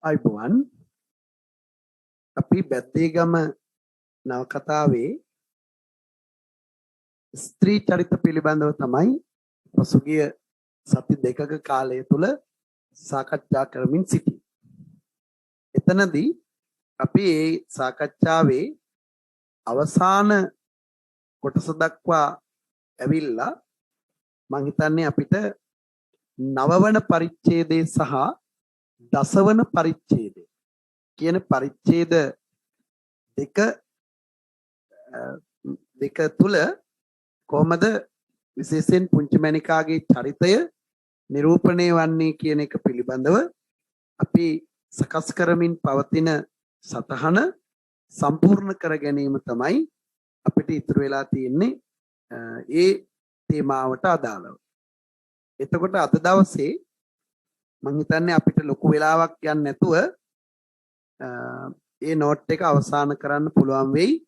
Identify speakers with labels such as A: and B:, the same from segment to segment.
A: අයිබෝවන් අපි බැද්දේගම නවකතාවේ ස්ත්‍රී චරිත පිළිබඳව තමයි පසුගිය සති දෙකක කාලය තුල සාකච්ඡා කරමින් සිටියේ. එතනදී අපි මේ සාකච්ඡාවේ අවසාන කොටස දක්වා ඇවිල්ලා මං හිතන්නේ අපිට නවවන පරිච්ඡේදයේ සහ දසවන පරිච්ඡේදය කියන පරිච්ඡේද දෙක තුල කොහොමද විශේෂයෙන් පුංචි මණිකාගේ චරිතය නිරූපණය වන්නේ කියන එක පිළිබඳව අපි සකස් කරමින් පවතින සතහන සම්පූර්ණ කර ගැනීම තමයි අපිට ඉතුරු වෙලා තියෙන්නේ ඒ තේමාවට අදාළව. එතකොට අද දවසේ මං හිතන්නේ අපිට ලොකු වෙලාවක් යන්න නැතුව ඒ නෝට් එක අවසන් කරන්න පුළුවන් වෙයි.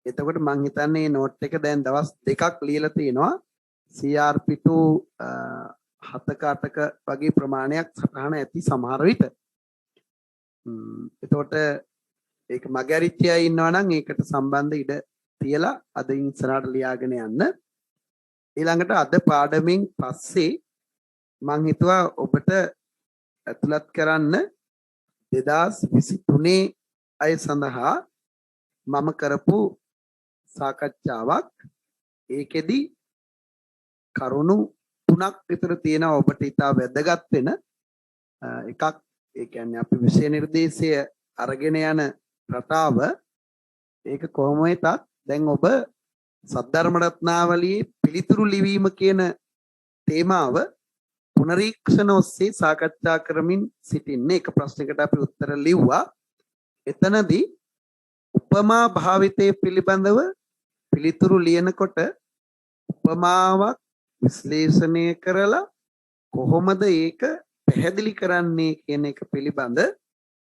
A: එතකොට මං හිතන්නේ මේ නෝට් එක දැන් දවස් දෙකක් ලියලා තිනවා. CRP2 7ක 8ක වගේ ප්‍රමාණයක් සටහන ඇති සමහර විට. එතකොට ඒක මගහැරිච්ච අය ඉන්නවා නම් ඒකට සම්බන්ධ ඉඩ තියලා අද ඉස්සරහට ලියාගෙන යන්න. ඊළඟට අද පාඩමෙන් පස්සේ මං හිතුවා ඔබට ඇතුළත් කරන්න 2023 අය සඳහා මම කරපු සාකච්ඡාවක්. ඒකෙදි කරුණු 3ක් විතර තියෙනවා ඔබට ඉතා වැදගත් වෙන එකක්. ඒ කියන්නේ අපි විෂය නිර්දේශය අරගෙන යන රටාව ඒක කොහොම වෙතත් දැන් ඔබ සද්ධර්ම රත්නාවලියේ පිළිතුරු ලිවීම කියන තේමාව පුනරීක්ෂණ ඔස්සේ සාකච්ඡා කරමින් සිටින්නේ. එක ප්‍රශ්නයකට අපි උත්තර ලිව්වා. එතනදී උපමා භාවිතය පිළිබඳව පිළිතුරු ලියනකොට උපමාවක් විශ්ලේෂණය කරලා කොහොමද ඒක පැහැදිලි කරන්නේ කියන එක පිළිබඳ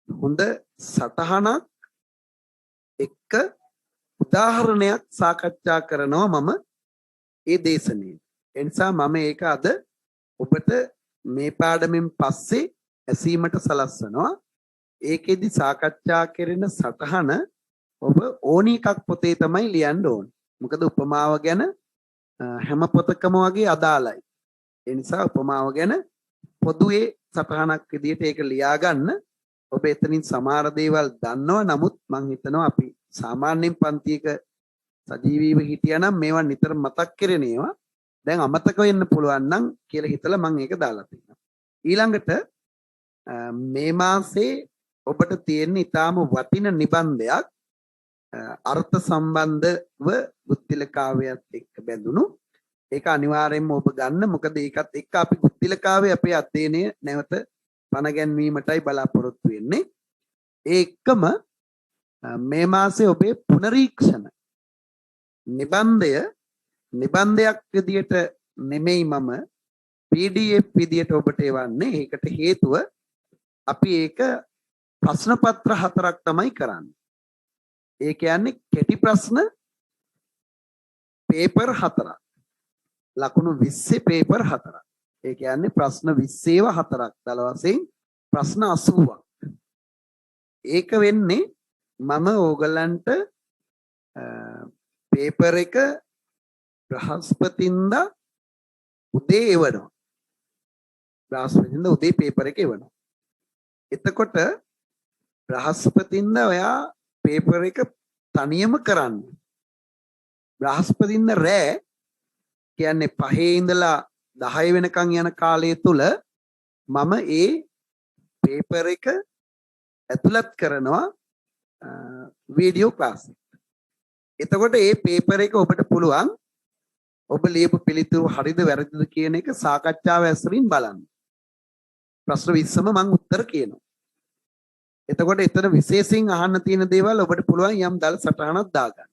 A: හොඳ සටහනක් එක්ක උදාහරණයක් සාකච්ඡා කරනවා මම ඒ දේශනාවේ. ඒ නිසා මම ඒක අද ඔබට මේ පාඩමෙන් පස්සේ ඇසීමට සලස්වනවා. ඒකෙදි සාකච්ඡා කරන සටහන ඔබ ඕනි එකක් පොතේ තමයි ලියන්න ඕන. මොකද උපමාව ගැන හැම පොතකම වගේ අදාළයි. ඒ නිසා උපමාව ගැන පොදුවේ සටහනක් විදිහට ඒක ලියා ගන්න. ඔබ එතනින් සමහර දේවල් දන්නවා. නමුත් මම හිතනවා අපි සාමාන්‍යයෙන් පන්තියක සජීවීව හිටියානම් මේවා නිතර මතක් කරගෙන ඒවා දැන් අමතක වෙන්න පුළුවන් නම් කියලා හිතලා මම ඒක දාලා තියෙනවා. ඊළඟට මේ මාසේ ඔබට තියෙන ඊටාම වටින නිබන්ධයක් අර්ථ සම්බන්ධව බුද්ධිලකාවයත් එක්ක බැඳුණු. ඒක අනිවාර්යයෙන්ම ඔබ ගන්න. මොකද ඒකත් එක්ක අපි බුද්ධිලකාවේ අපේ අධ්‍යයනය නැවත පණ ගැන්වීමටයි බලාපොරොත්තු වෙන්නේ. ඒ එක්කම මේ මාසේ ඔබේ පුනරීක්ෂණ නිබන්ධයක් විදියට නෙමෙයි මම PDF විදියට ඔබට එවන්නේ. ඒකට හේතුව අපි ඒක ප්‍රශ්න පත්‍ර 4ක් තමයි කරන්නේ. ඒ කියන්නේ කෙටි ප්‍රශ්න පේපර් 4ක්. ලකුණු 20 පේපර් 4ක්. ඒ කියන්නේ ප්‍රශ්න 20 4ක්. දල වශයෙන් ප්‍රශ්න 80ක්. ඒක වෙන්නේ මම ඕගලන්ට පේපර් එක බ්‍රහස්පතින්දා උදේ එවනවා. බ්‍රහස්පතින්දා උදේ පේපර් එක එවනවා. එතකොට බ්‍රහස්පතින්දා ඔයා පේපර් එක තනියම කරන්න. බ්‍රහස්පතින්දා රෑ කියන්නේ 5 ඉඳලා 10 වෙනකන් යන කාලය තුල මම ඒ පේපර් එක ඇතුළත් කරනවා වීඩියෝ ක්ලාස් එක. එතකොට මේ පේපර් එක ඔබට පුළුවන් ඔබ ලියපු පිළිතුරු හරිද වැරදිද කියන එක සාකච්ඡාව ඇසුරින් බලන්න. ප්‍රශ්න 20ම මම උත්තර කියනවා. එතකොට එතන විශේෂයෙන් අහන්න තියෙන දේවල් ඔබට පුළුවන් යම් දල සටහනක් දාගන්න.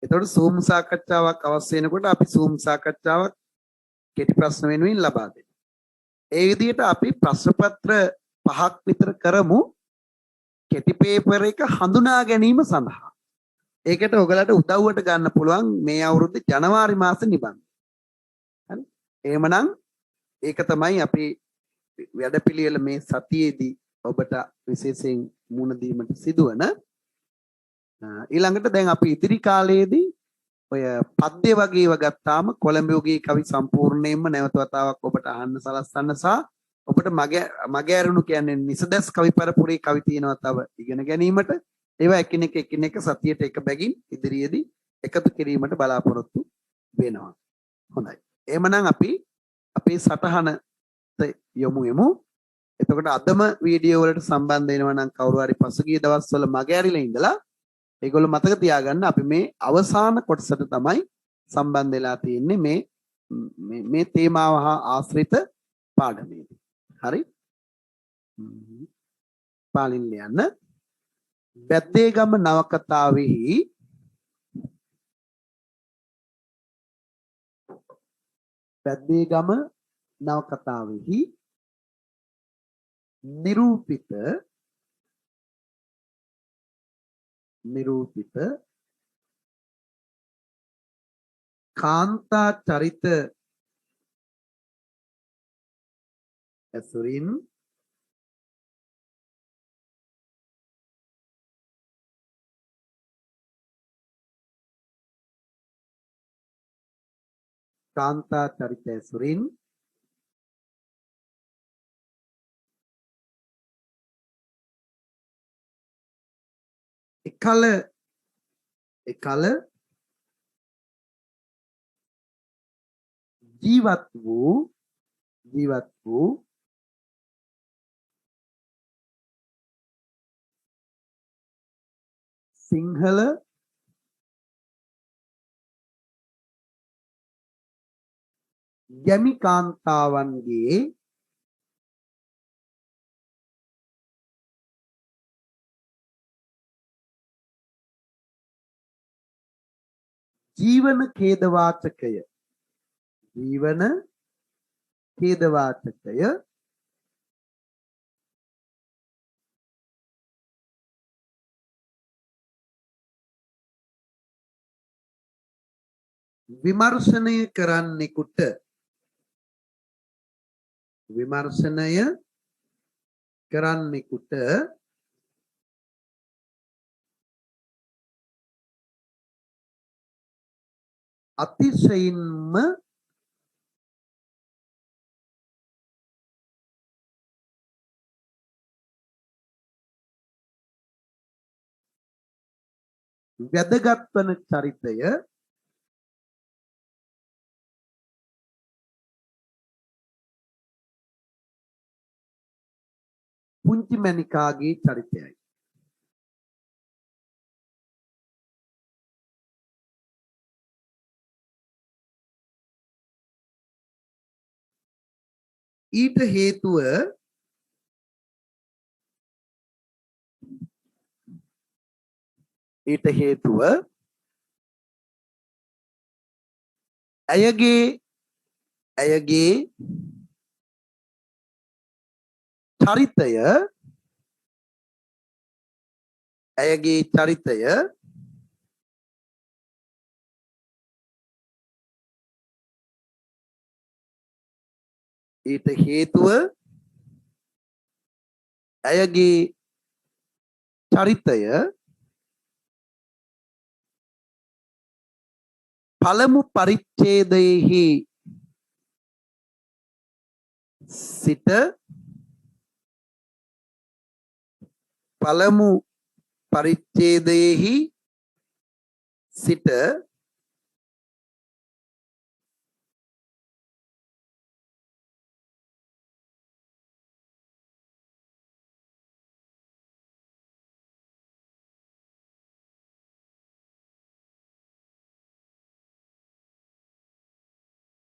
A: එතකොට Zoom සාකච්ඡාවක් අවශ්‍ය වෙනකොට අපි Zoom සාකච්ඡාවක් කෙටි ප්‍රශ්න වෙනුවෙන් ලබා දෙනවා. ඒ විදිහට අපි ප්‍රශ්න පත්‍ර 5ක් විතර කරමු කෙටි පේපර් එක හඳුනා ගැනීම සඳහා. ඒකට ඔයගලට උදව්වට ගන්න පුළුවන් මේ අවුරුද්දේ ජනවාරි මාසේ නිබන්ධ. හරි? එහෙමනම් ඒක තමයි අපි වැඩපිළිවෙල මේ සතියේදී ඔබට විශේෂයෙන් මුණ දීමට සිදුවන ඊළඟට දැන් අපි ඉදිරි කාලයේදී ඔය පද්‍ය වගේ ඒවා ගත්තාම කොළඹගේ කවි සම්පූර්ණයෙන්ම නැවත වතාවක් ඔබට අහන්න සලස්වන්න සහ ඔබට මගේ අරුණු කියන්නේ නිසදැස් කවි පරපුරේ කවි තියෙනවා තව ඉගෙන ගැනීමට ඒවා එකිනෙක සතියට එක බැගින් ඉදිරියේදී එකතු කිරීමට බලාපොරොත්තු වෙනවා. හොඳයි. එහෙමනම් අපි අපේ සටහනට යමු. එතකොට අදම වීඩියෝ වලට සම්බන්ධ වෙනවා නම් කවුරු හරි පසුගිය දවස්වල මගේ ඇරිලා ඉඳලා ඒගොල්ලෝ මතක තියාගන්න අපි මේ අවසාන කොටසට තමයි සම්බන්ධ වෙලා තියෙන්නේ මේ තේමාව හා ආශ්‍රිත පාඩමේදී. හරි? පාලින් ලියන්න. බැද්දේගම නවකතාවෙහි නිරූපිත කාන්තා චරිත ඇසුරින් එකල ජීවත් වූ සිංහල ගැමි කාන්තාවන්ගේ ජීවන ඛේදවාචකය විමර්ශනය කරන්නෙකුට අතිශයින්ම වැදගත් වන චරිතය පුංචි මැණිකාගේ චරිතයයි. ඊට හේතුව ඇයගේ චරිතය පළමු පරිච්ඡේදයෙහි සිට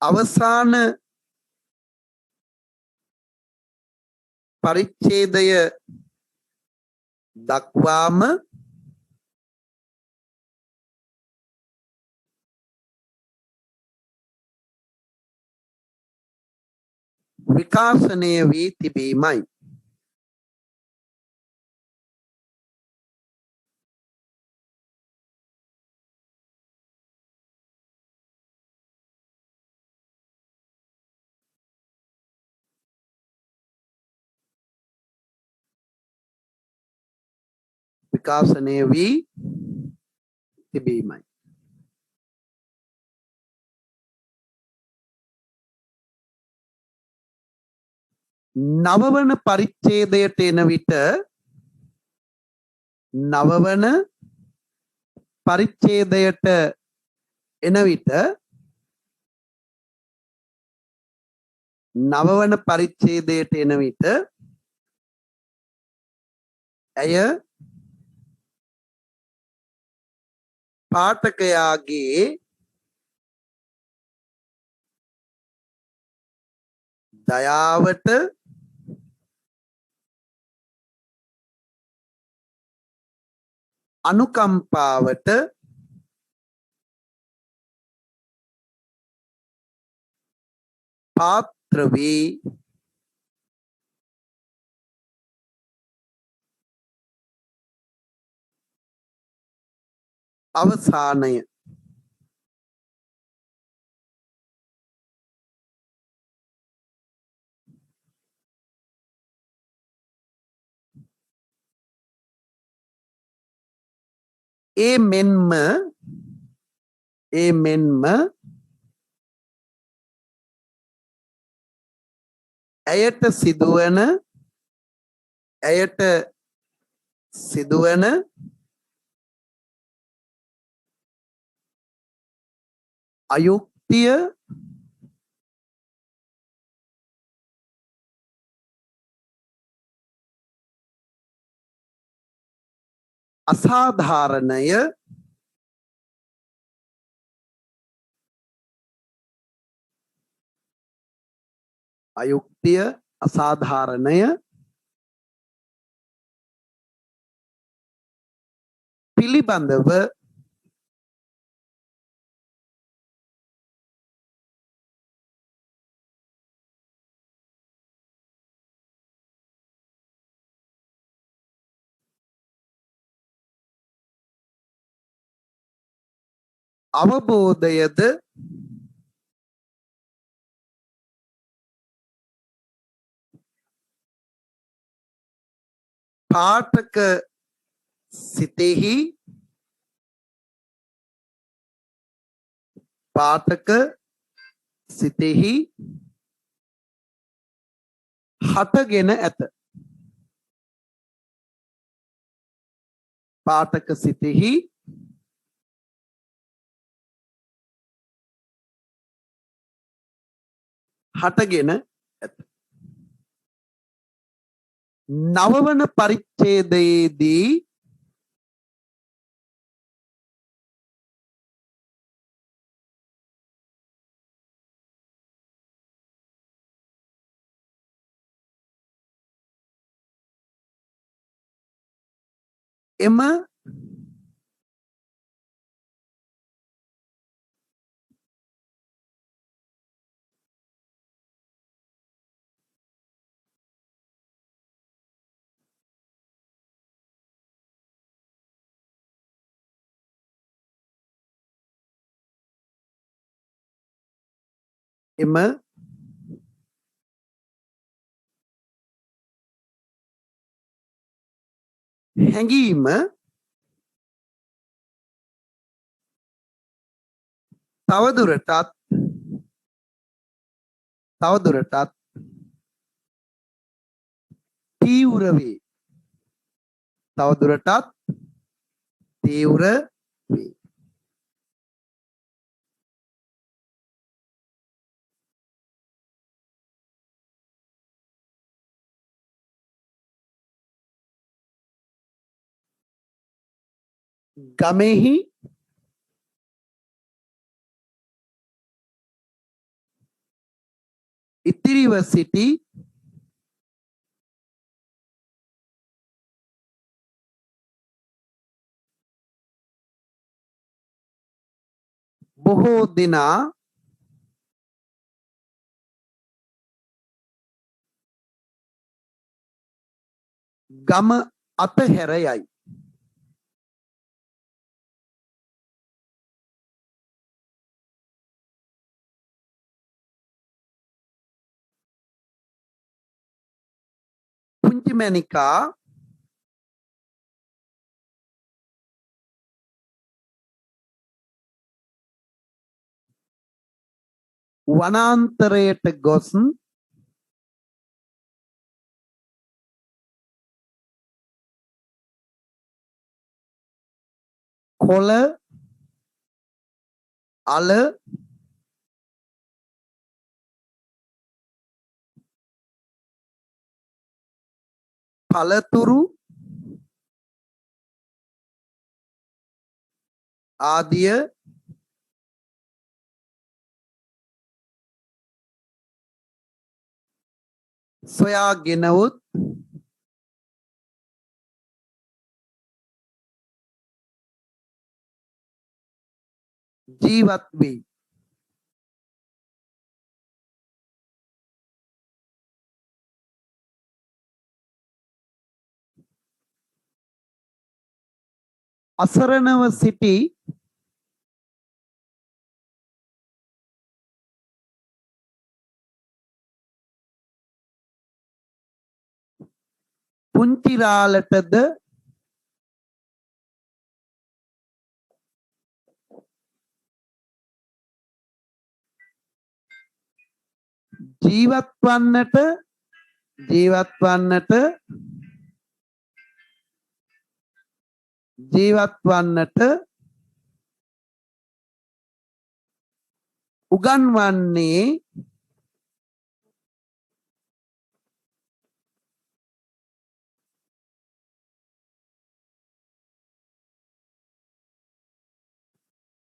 A: අවසාන පරිච්ඡේදය දක්වාම විකාශනය වී තිබීමයි. විකාශනය වී තිබීමයි. නවවන පරිච්ඡේදයට එන විට නවවන පරිච්ඡේදයට එන විට නවවන පරිච්ඡේදයට එන විට ඇය පාඨකයාගේ දයාවට අනුකම්පාවට පාත්‍ර වී අවසානය ඒ මෙන්ම ඇයට සිදුවන අයුක්තිය අසාධාරණය පිළිබඳව අවබෝධයද පාඨක සිතෙහි හටගෙන ඇත. පාඨක සිතෙහි හටගෙන ඇත. නවවන පරිච්ඡේදයේදී එම හැඟීම තවදුරටත් තීව්‍ර වේ. ගමෙහි ඉතිරිව සිටි බොහෝ දෙනා ගම අතහැර යයි. පුංචි මැණිකා වනාන්තරයට ගොස් කොළ අල පළතුරු ආදිය සොයාගෙනවොත් ජීවත් වෙයි. අසරණව සිටි පුංචිරාලටද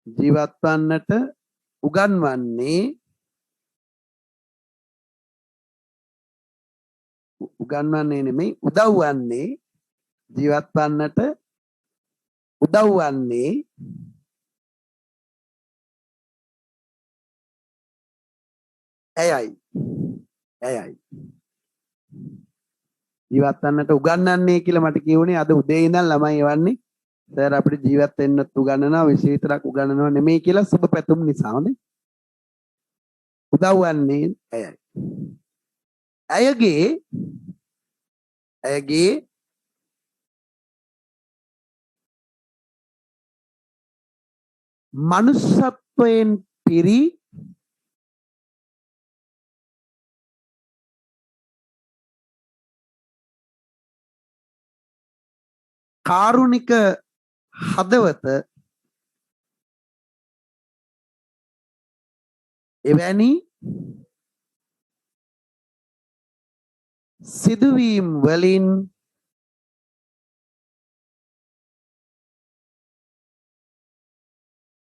A: ජීවත් වන්නට උගන්වන්නේ නෙමෙයි ජීවත් වන්නට උදව්වන්නේ ඇයයි ජීවත් වන්නට උගන්වන්නේ කියලා මට කියුණේ අද උදේ ඉඳන් ළමයි එවන්නේ සර් අපිට ජීවත් වෙන්නත් උගන්වනවා විශේෂ විතරක් උගන්වනවා නෙමෙයි කියලා සුබ පැතුම් නිසානේ උදව්වන්නේ ඇයයි ඇයගේ මනුෂ්‍යත්වයෙන් පිරි කාරුණික හදවත එවැනි සිදුවීම් වලින්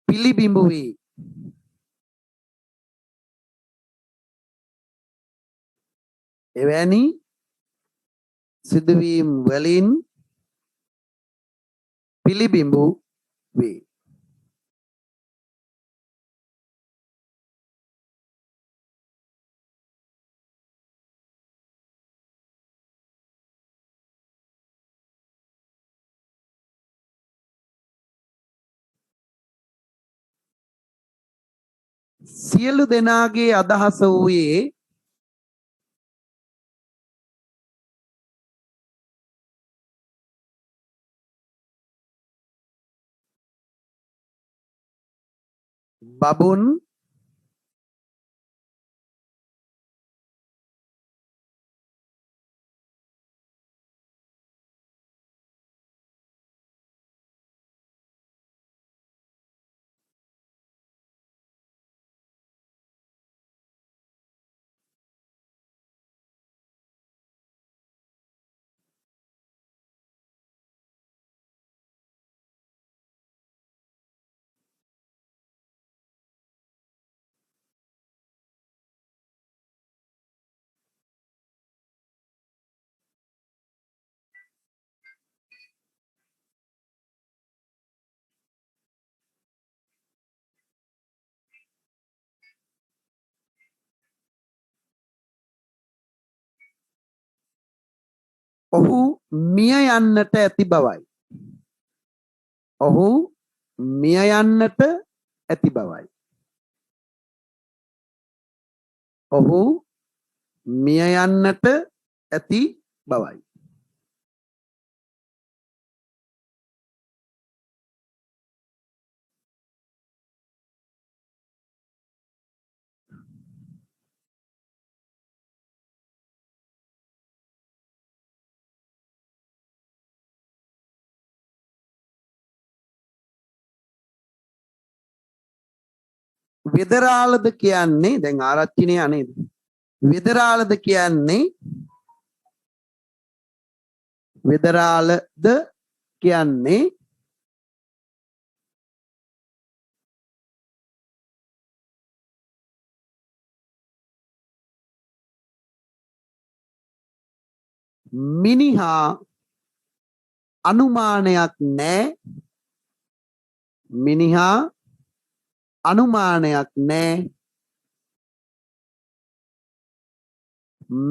A: පිළිබිඹු වේ. එවැනි සිදුවීම් වලින් පිළිබිඹු වේ. සියලු දෙනාගේ අදහස වූයේ බබුන් ඔහු මිය යන්නට ඇති බවයි. ඔහු මිය යන්නට ඇති බවයි. ඔහු මිය යන්නට ඇති බවයි. වෙදරාළද කියන්නේ දැන් ආරච්චිනේ අනේද? වෙදරාළද කියන්නේ වෙදරාළද කියන්නේ මිනිහා අනුමානයක් නැහැ. මිනිහා අනුමානයක් නැහැ.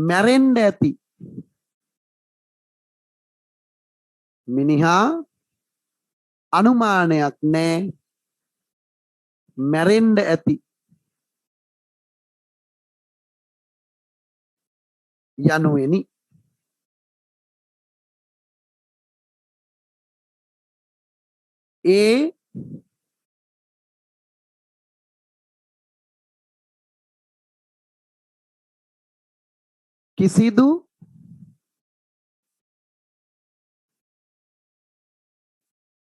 A: මැරෙන්න ඇති. මිනිහා අනුමානයක් නැහැ. මැරෙන්න ඇති. යනුවෙනි. ඒ කිසිදු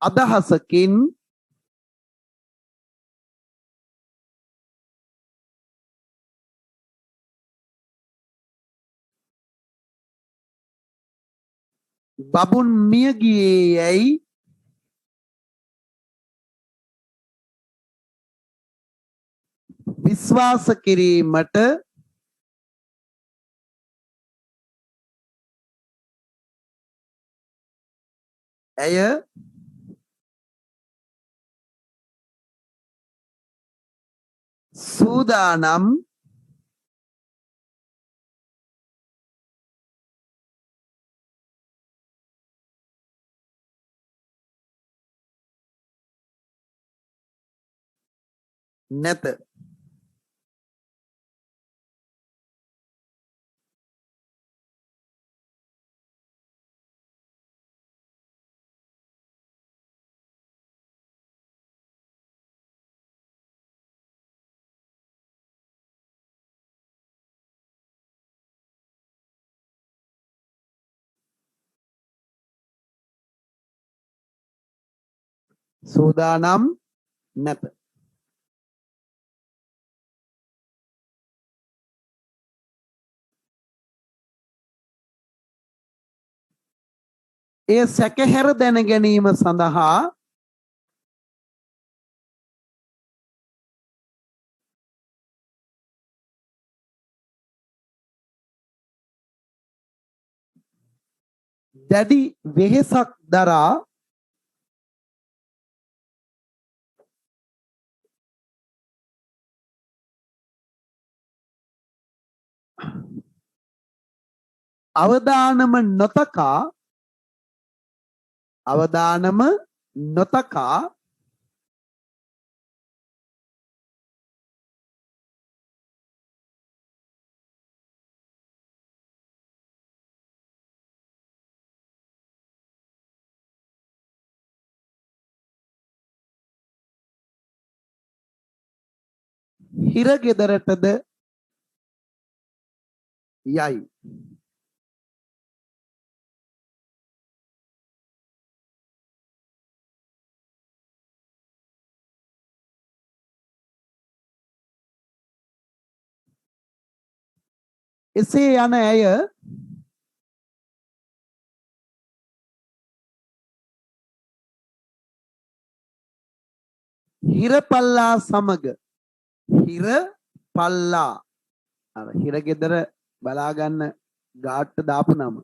A: අදහසකින් බබුන් මිය ගියේ යැයි විශ්වාස කිරීමට ඇය සූදානම් නැත. සූදානම් නැත. එය සැකහැර දැන ගැනීම සඳහා දැඩි වෙහෙසක් දරා අවදානම නොතකා හිරගෙදරටද යයි. එසේ යන ඇය හිරපල්ලා සමග හිරපල්ලා අර හිරගෙදර බලාගන්න ගාට්ට දාපු නම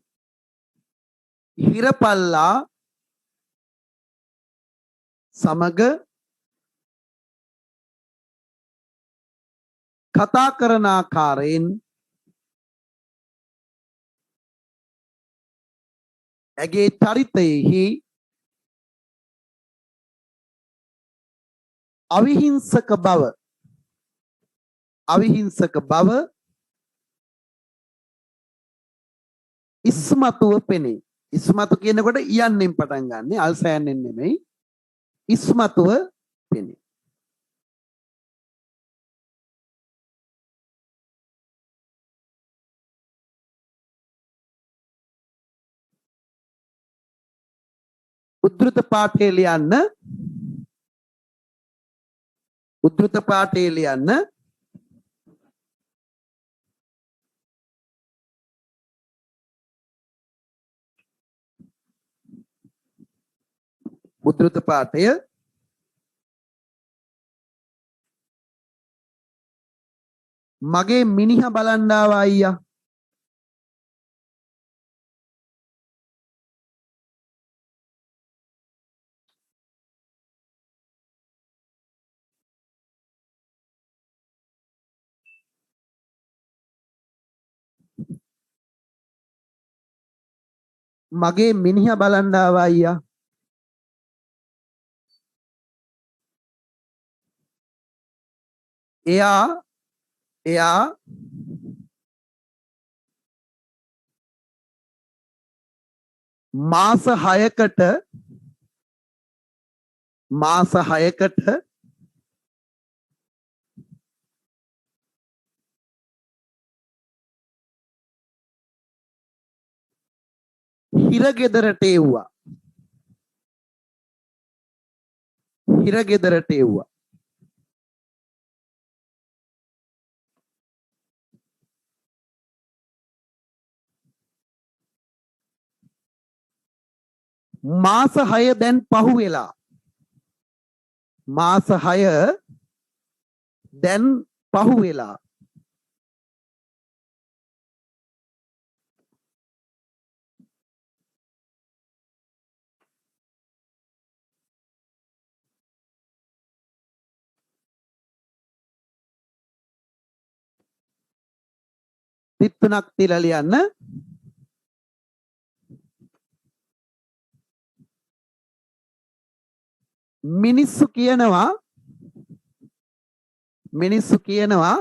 A: හිරපල්ලා සමග කතා කරන ආකාරයෙන් ඇගේ චරිතයෙහි අවිහිංසක බව ඉස්මතුව පෙනේ. ඉස්මතු කියනකොට යන්නෙන් පටන් ගන්න අල්සෑන්නෙන් නෙමෙයි. ඉස්මතුව පෙනේ. උද්දෘත පාඨය ලියන්න උද්දෘත පාඨය ලියන්න. උද්දෘත පාඨය මගේ මිනිහා බලන්න ආවා අයියා. මගේ මිනිහා බලන්න ආවා අයියා. එයා මාස 6කට හිරගෙදරට එව්වා. මාස 6 දැන් පහු වෙලා. මාස 6 දැන් පහු වෙලා. තිත් තුනක් තියලා ලියන්න. මිනිස්සු කියනවා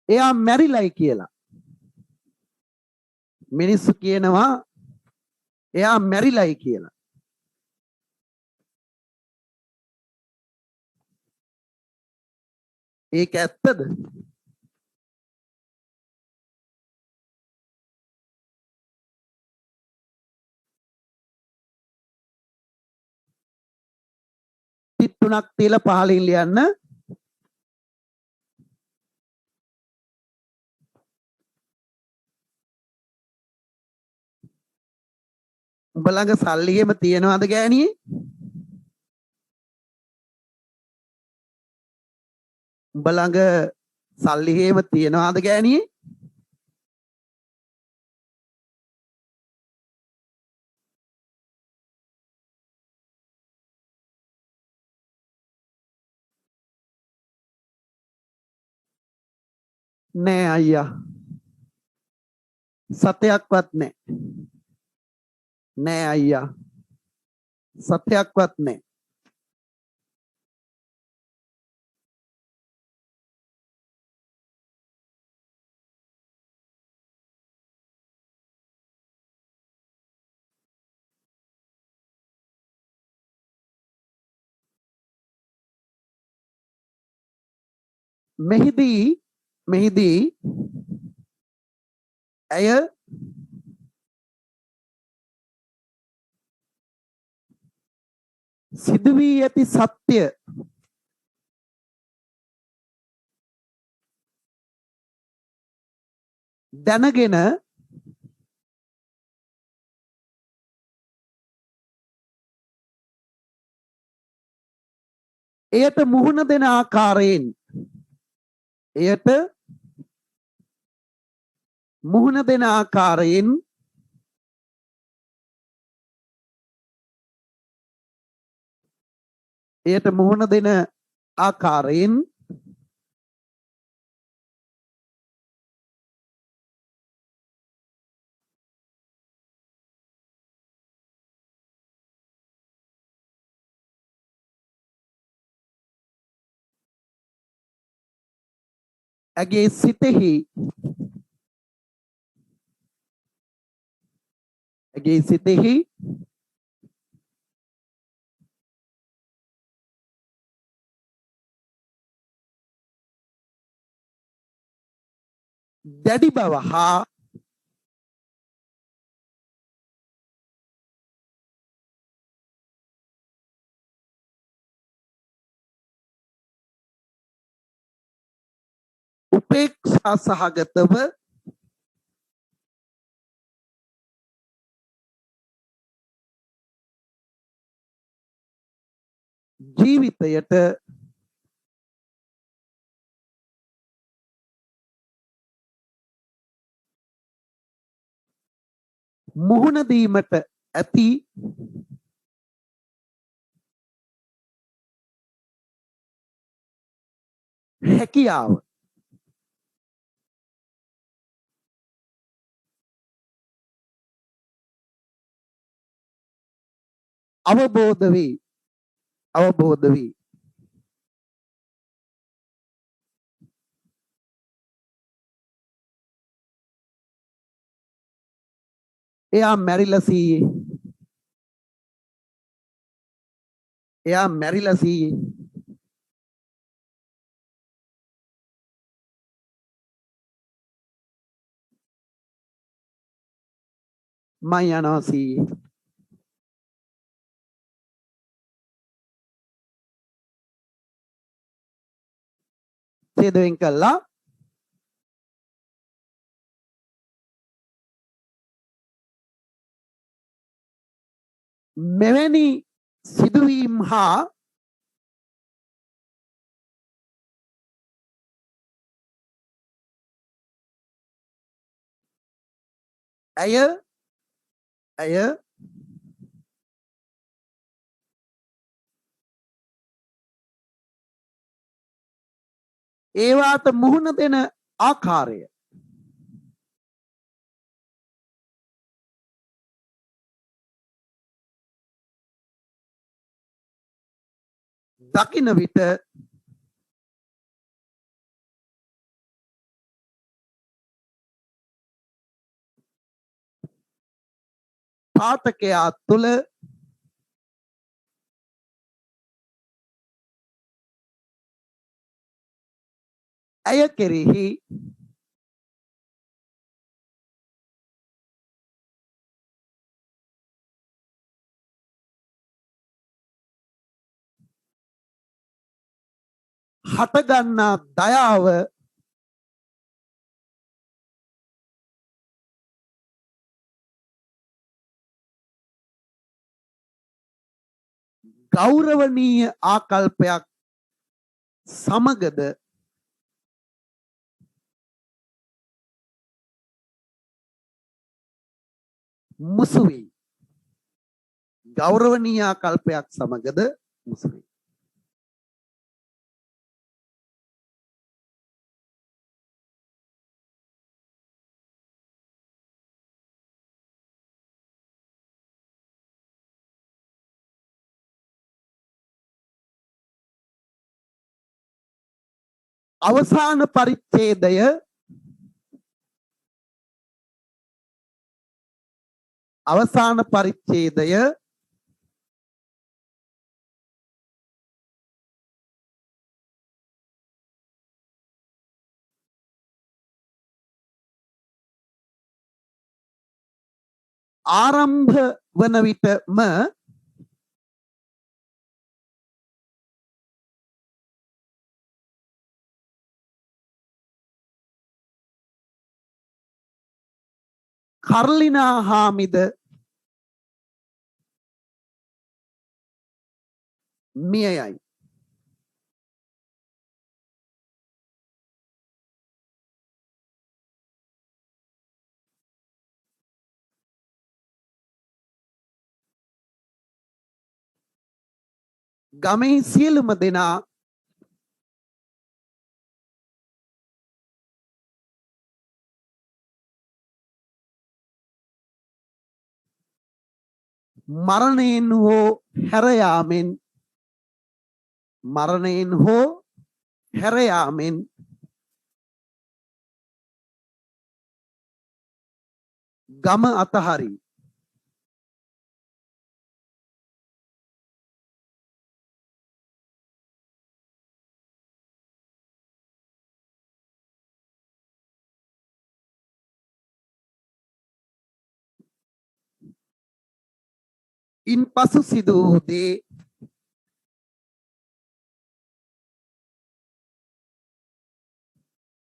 A: එයා මැරිලයි කියලා. මිනිස්සු කියනවා එයා මැරිලයි කියලා. ඒක ඇත්තද? තිත් තුනක් තියලා පහලින් ලියන්න. උඹ ළඟ සල්ලි එහෙම තියනවද ගෑණියේ? උඹ ළඟ සල්ලි එහෙම තියනවද ගෑණියේ? නෑ අයියා. සතයක්වත් නෑ. නෑ අයියා. සතයක්වත් නෑ. මෙහිදී ඇය සිදුවී ඇති සත්‍ය දැනගෙන එයට මුහුණ දෙන ආකාරයෙන් එයට මුහුණ දෙන ආකාරයෙන් ඇගේ සිතෙහි දැඩි බව හා උපේක්ෂා සහගතව ජීවිතයට මුහුණ දීමට ඇති හැකියාව අවබෝධ වේ. එයා මැරිලා සීයේ. මං යනවා සීයේ. ඡේදයෙන් කළා මෙවැනි සිදුවීම් හා ඇය ඒවාට මුහුණ දෙන ආකාරය දකින විට පාඨකයා තුළ ඇය කෙරෙහි හටගන්නා දයාව ගෞරවනීය ආකල්පයක් සමගද මුසු වෙයි. ගෞරවනීය ආකල්පයක් සමගද මුසු වෙයි. අවසාන පරිච්ඡේදය ආරම්භ වන විටම කර්ලිනා හාමිද මිය යයි. ගමෙහි සියලුම දෙනා මරණයෙන් හෝ හැර යාමෙන් ගම අතහරියි. ඉන්පසු සිදු වූ දේ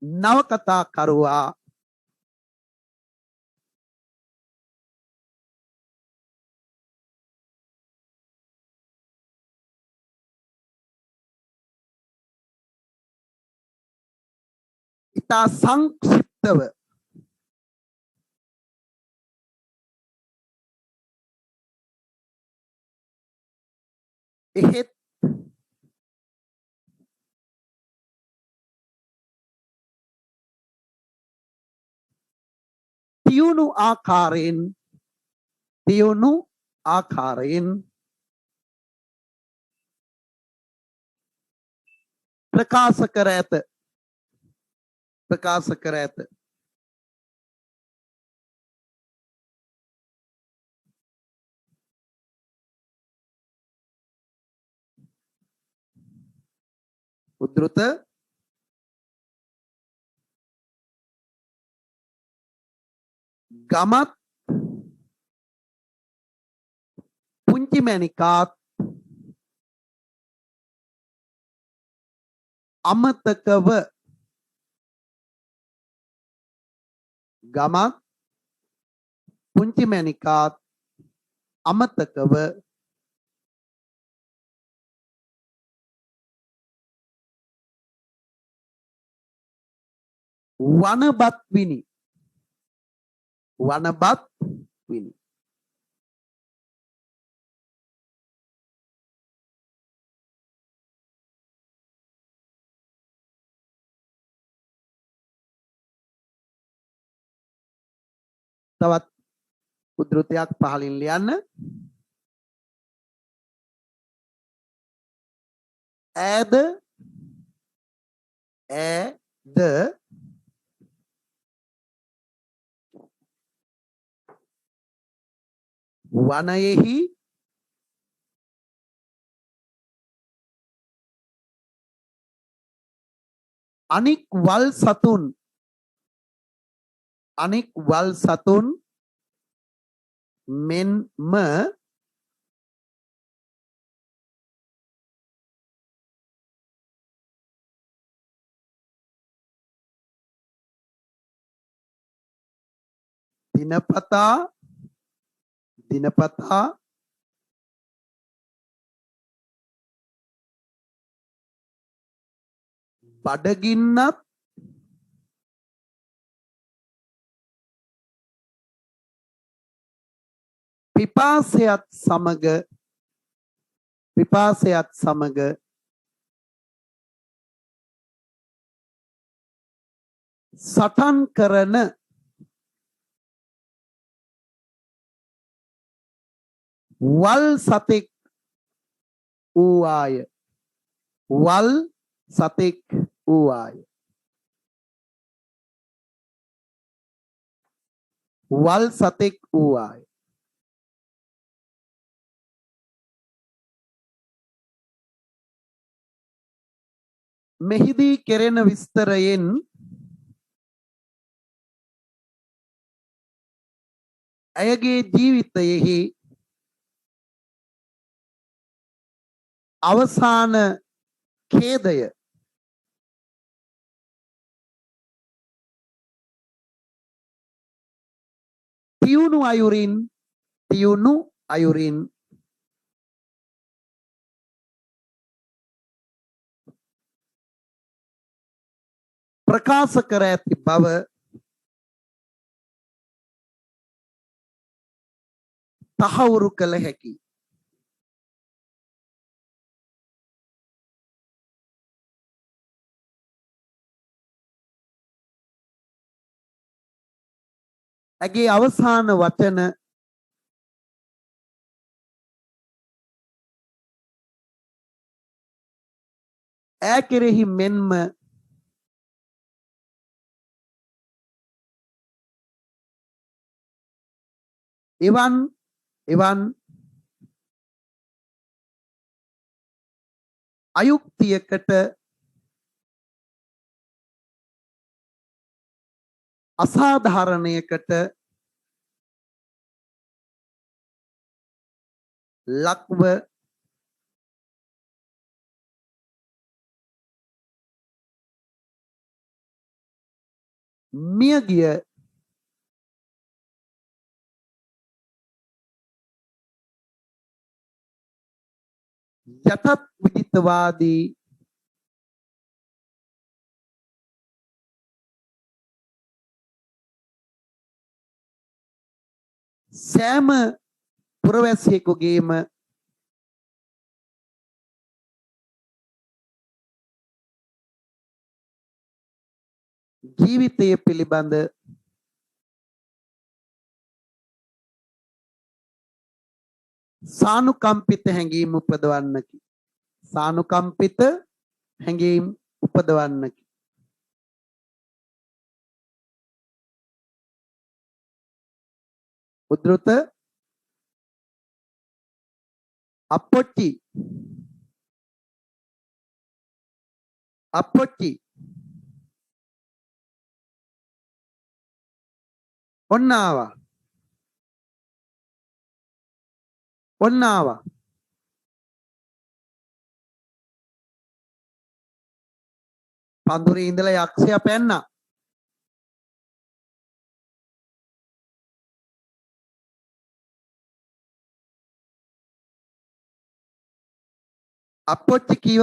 A: නවකතා කරුවා ඉතා සංක්ෂිප්තව එහෙත් තියුණු ආකාරයෙන් ප්‍රකාශ කර ඇත. උද්ෘත ගමත් පුංචි මැණිකාත් අමතකව ගමත් පුංචි මැණිකාත් අමතකව වනබත් විනි. තවත් උද්ෘතයක් පහලින් ලියන්න. ඈද වනයෙහි අනික් වල් සතුන් මෙන්ම දිනපතා බඩගින්නත් පිපාසයත් සමග සටන් කරන වල් සතෙක් වූවාය. මෙහිදී කෙරෙන විස්තරයෙන් ඇයගේ ජීවිතයෙහි අවසාන ඛේදය තියුණු අයුරින් ප්‍රකාශ කර ඇති බව තහවුරු කළ හැකියි. ඇගේ අවසාන වචන ඈ කෙරෙහි මෙන්ම එවන් අයුක්තියකට අසාධාරණයකට ලක්ව මියගිය යටත් විදිතවාදී සෑම පුරවැසියෙකුගේම ජීවිතය පිළිබඳ සානුකම්පිත හැඟීම් උපදවන්නකි. සානුකම්පිත හැඟීම් උපදවන්නකි. උද්දෘත අපොච්චි අපොච්චි ඔන්න ආවා ඔන්න ආවා පඳුරේ ඉඳලා යක්ෂයා පැන්නා. අපොච්චි කීව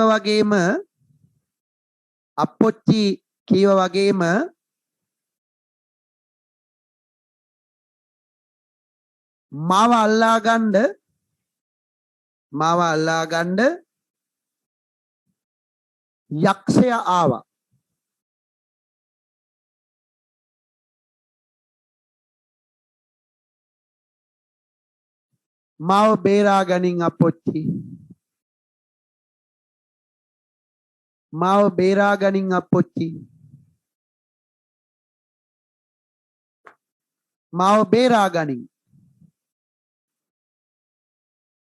A: වගේම මාව අල්ලා ගන්න යක්ෂයා ආවා. මාව බේරා ගනින් අපොච්චි. මාව බේරා ගනින් අපොච්චි. මාව බේරා ගනින්.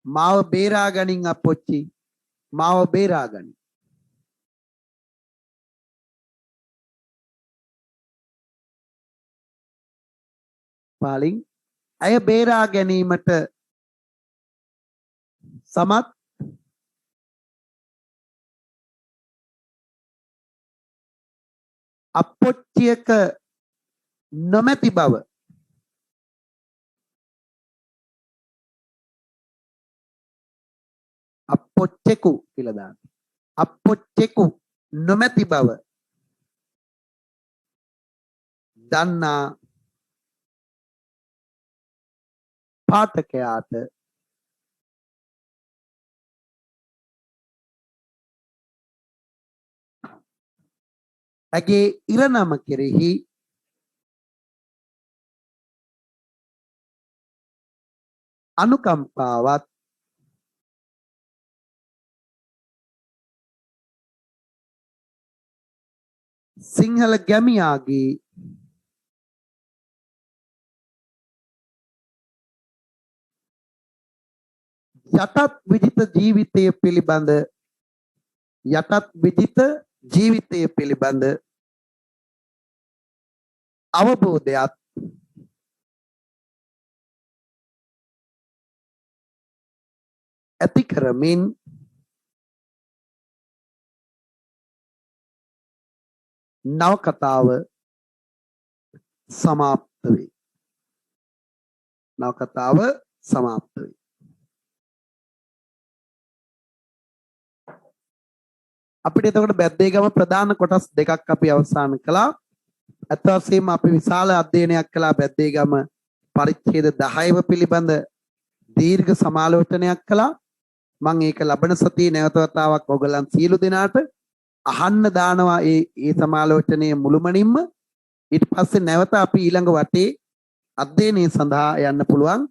A: මාව බේරා ගනින් අපොච්චි. මාව බේරා ගනින්. පාලින් අය බේරා ගැනීමට සමත් අපොච්චියක නොමැති බව අපොච්චෙකු කියලා දාන්න. අපොච්චෙකු නොමැති බව දන්නා පාඨකයාට ඇගේ ඉරණම කෙරෙහි අනුකම්පාවත් සිංහල ගැමියාගේ යටත් විජිත ජීවිතය පිළිබඳ අවබෝධයක් ඇති කරමින් නවකතාව සමාප්ත වේ. නවකතාව සමාප්ත වේ. අපිට එතකොට බැද්දේගම ප්‍රධාන කොටස් දෙකක් අපි අවසන් කළා. අත් වශයෙන්ම අපි විශාල අධ්‍යයනයක් කළා බැද්දේගම පරිච්ඡේද 10ව පිළිබඳ දීර්ඝ සමාලෝචනයක් කළා. මම ඒක ලබන සතියේ නැවත වතාවක් ඔයගලන් සියලු දෙනාට අහන්න දානවා ඒ සමාලෝචනයේ මුළුමනින්ම. ඊට පස්සේ නැවත අපි ඊළඟ වටේ අධ්‍යයනය සඳහා යන්න පුළුවන්.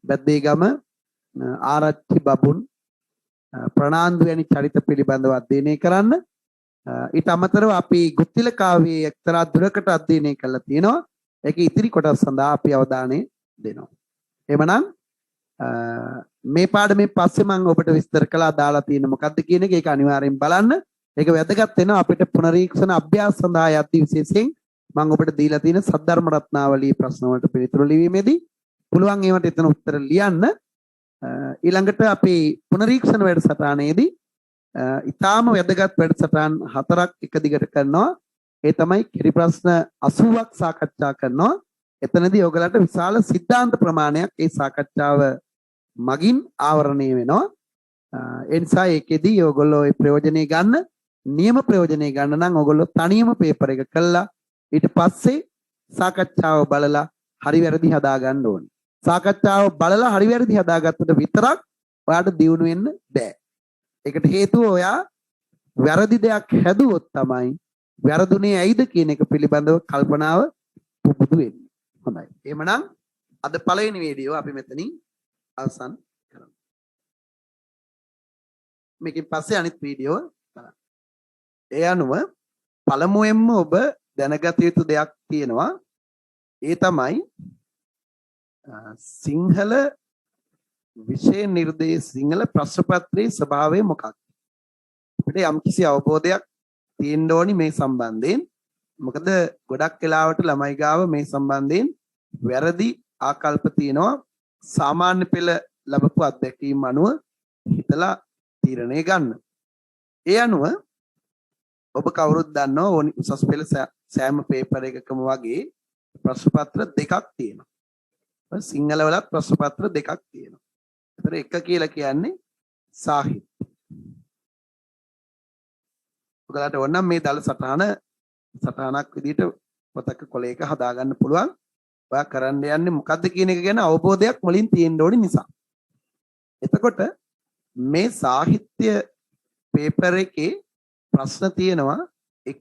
A: බැද්දේගම ආරච්චි බබුන් ප්‍රනාන්දු වැනි චරිත පිළිබඳව අධ්‍යයනය කරන්න. ඊට අමතරව අපි ගුත්තිල කාව්‍යයේ එක්තරා දුරකට අධ්‍යයනය කරලා තියෙනවා. ඒක ඉතිරි කොටස් සඳහා අපි අවධානය දෙනවා. එhmenan මේ පාඩමෙන් පස්සේ මම ඔබට විස්තර කළා දාලා තියෙන මොකක්ද කියන එක. ඒක අනිවාර්යෙන් බලන්න. ඒක වැදගත් වෙනවා අපිට පුනරීක්ෂණ අභ්‍යාස සඳහා යද්දී විශේෂයෙන් මම ඔබට දීලා තියෙන සද්ධර්ම රත්නාවලී ප්‍රශ්න වලට පිළිතුරු ලිවීමේදී පුළුවන් ඒවට එතන උත්තර ලියන්න. ඊළඟට අපි පුනරීක්ෂණ වැඩසටහනේදී ඊටාම වැදගත් වැඩසටහන් 4ක් එක දිගට කරනවා. ඒ තමයි කිරි ප්‍රශ්න 80ක් සාකච්ඡා කරනවා. එතනදී ඔයගලට විශාල සිද්ධාන්ත ප්‍රමාණයක් ඒ සාකච්ඡාව මගින් ආවරණය වෙනවා. ඒ නිසා ඒකෙදී ඔයගොල්ලෝ ඒ ප්‍රයෝජනෙ ගන්න, නියම ප්‍රයෝජනෙ ගන්න නම් ඔයගොල්ලෝ තනියම පේපර් එක කළා ඊට පස්සේ සාකච්ඡාව බලලා හරි වැරදි හදා ගන්න ඕනේ. සාකච්ඡාව බලලා හරි වැරදි හදාගත්තට විතරක් ඔයාට දියුණු වෙන්න බෑ. ඒකට හේතුව ඔයා වැරදි දෙයක් හැදුවොත් තමයි වැරදුනේ ඇයිද කියන එක පිළිබඳව කල්පනාව පුබුදු වෙන්නේ. හොඳයි. එහෙමනම් අද පළවෙනි වීඩියෝ අපි මෙතනින් අවසන් කරමු. මේකෙන් පස්සේ අනිත් වීඩියෝ බලන්න. ඒ අනුව පළමුවෙන්ම ඔබ දැනගත යුතු දෙයක් තියෙනවා. ඒ තමයි සිංහල විෂය නිර්දේශ සිංහල ප්‍රශ්න පත්‍රයේ ස්වභාවය මොකක්ද? අපිට යම්කිසි අවබෝධයක් තියෙන්න ඕනි මේ සම්බන්ධයෙන්. මොකද ගොඩක් වෙලාවට ළමයි ගාව මේ සම්බන්ධයෙන් වැරදි ආකල්ප තියෙනවා. සාමාන්‍ය පෙළ ලැබපු අත්දැකීම් අනුව හිතලා තීරණය ගන්න. ඒ අනුව ඔබ කවුරුත් දන්නවා උසස් පෙළ සෑම පේපර් එකකම වගේ ප්‍රශ්න පත්‍ර දෙකක් තියෙනවා. සිංහල වලත් ප්‍රශ්න පත්‍ර දෙකක් තියෙනවා. ඒතර එක කියලා කියන්නේ සාහිත්‍ය. ඔයාලට ඕනනම් මේ දල සටහනක් විදිහට පොතක කොලයක හදාගන්න පුළුවන්. ඔයා කරන්න යන්නේ මොකද්ද කියන එක ගැන අවබෝධයක් මුලින් තියෙන්න ඕනි නිසා. එතකොට මේ සාහිත්‍ය පේපර් එකේ ප්‍රශ්න තියෙනවා 1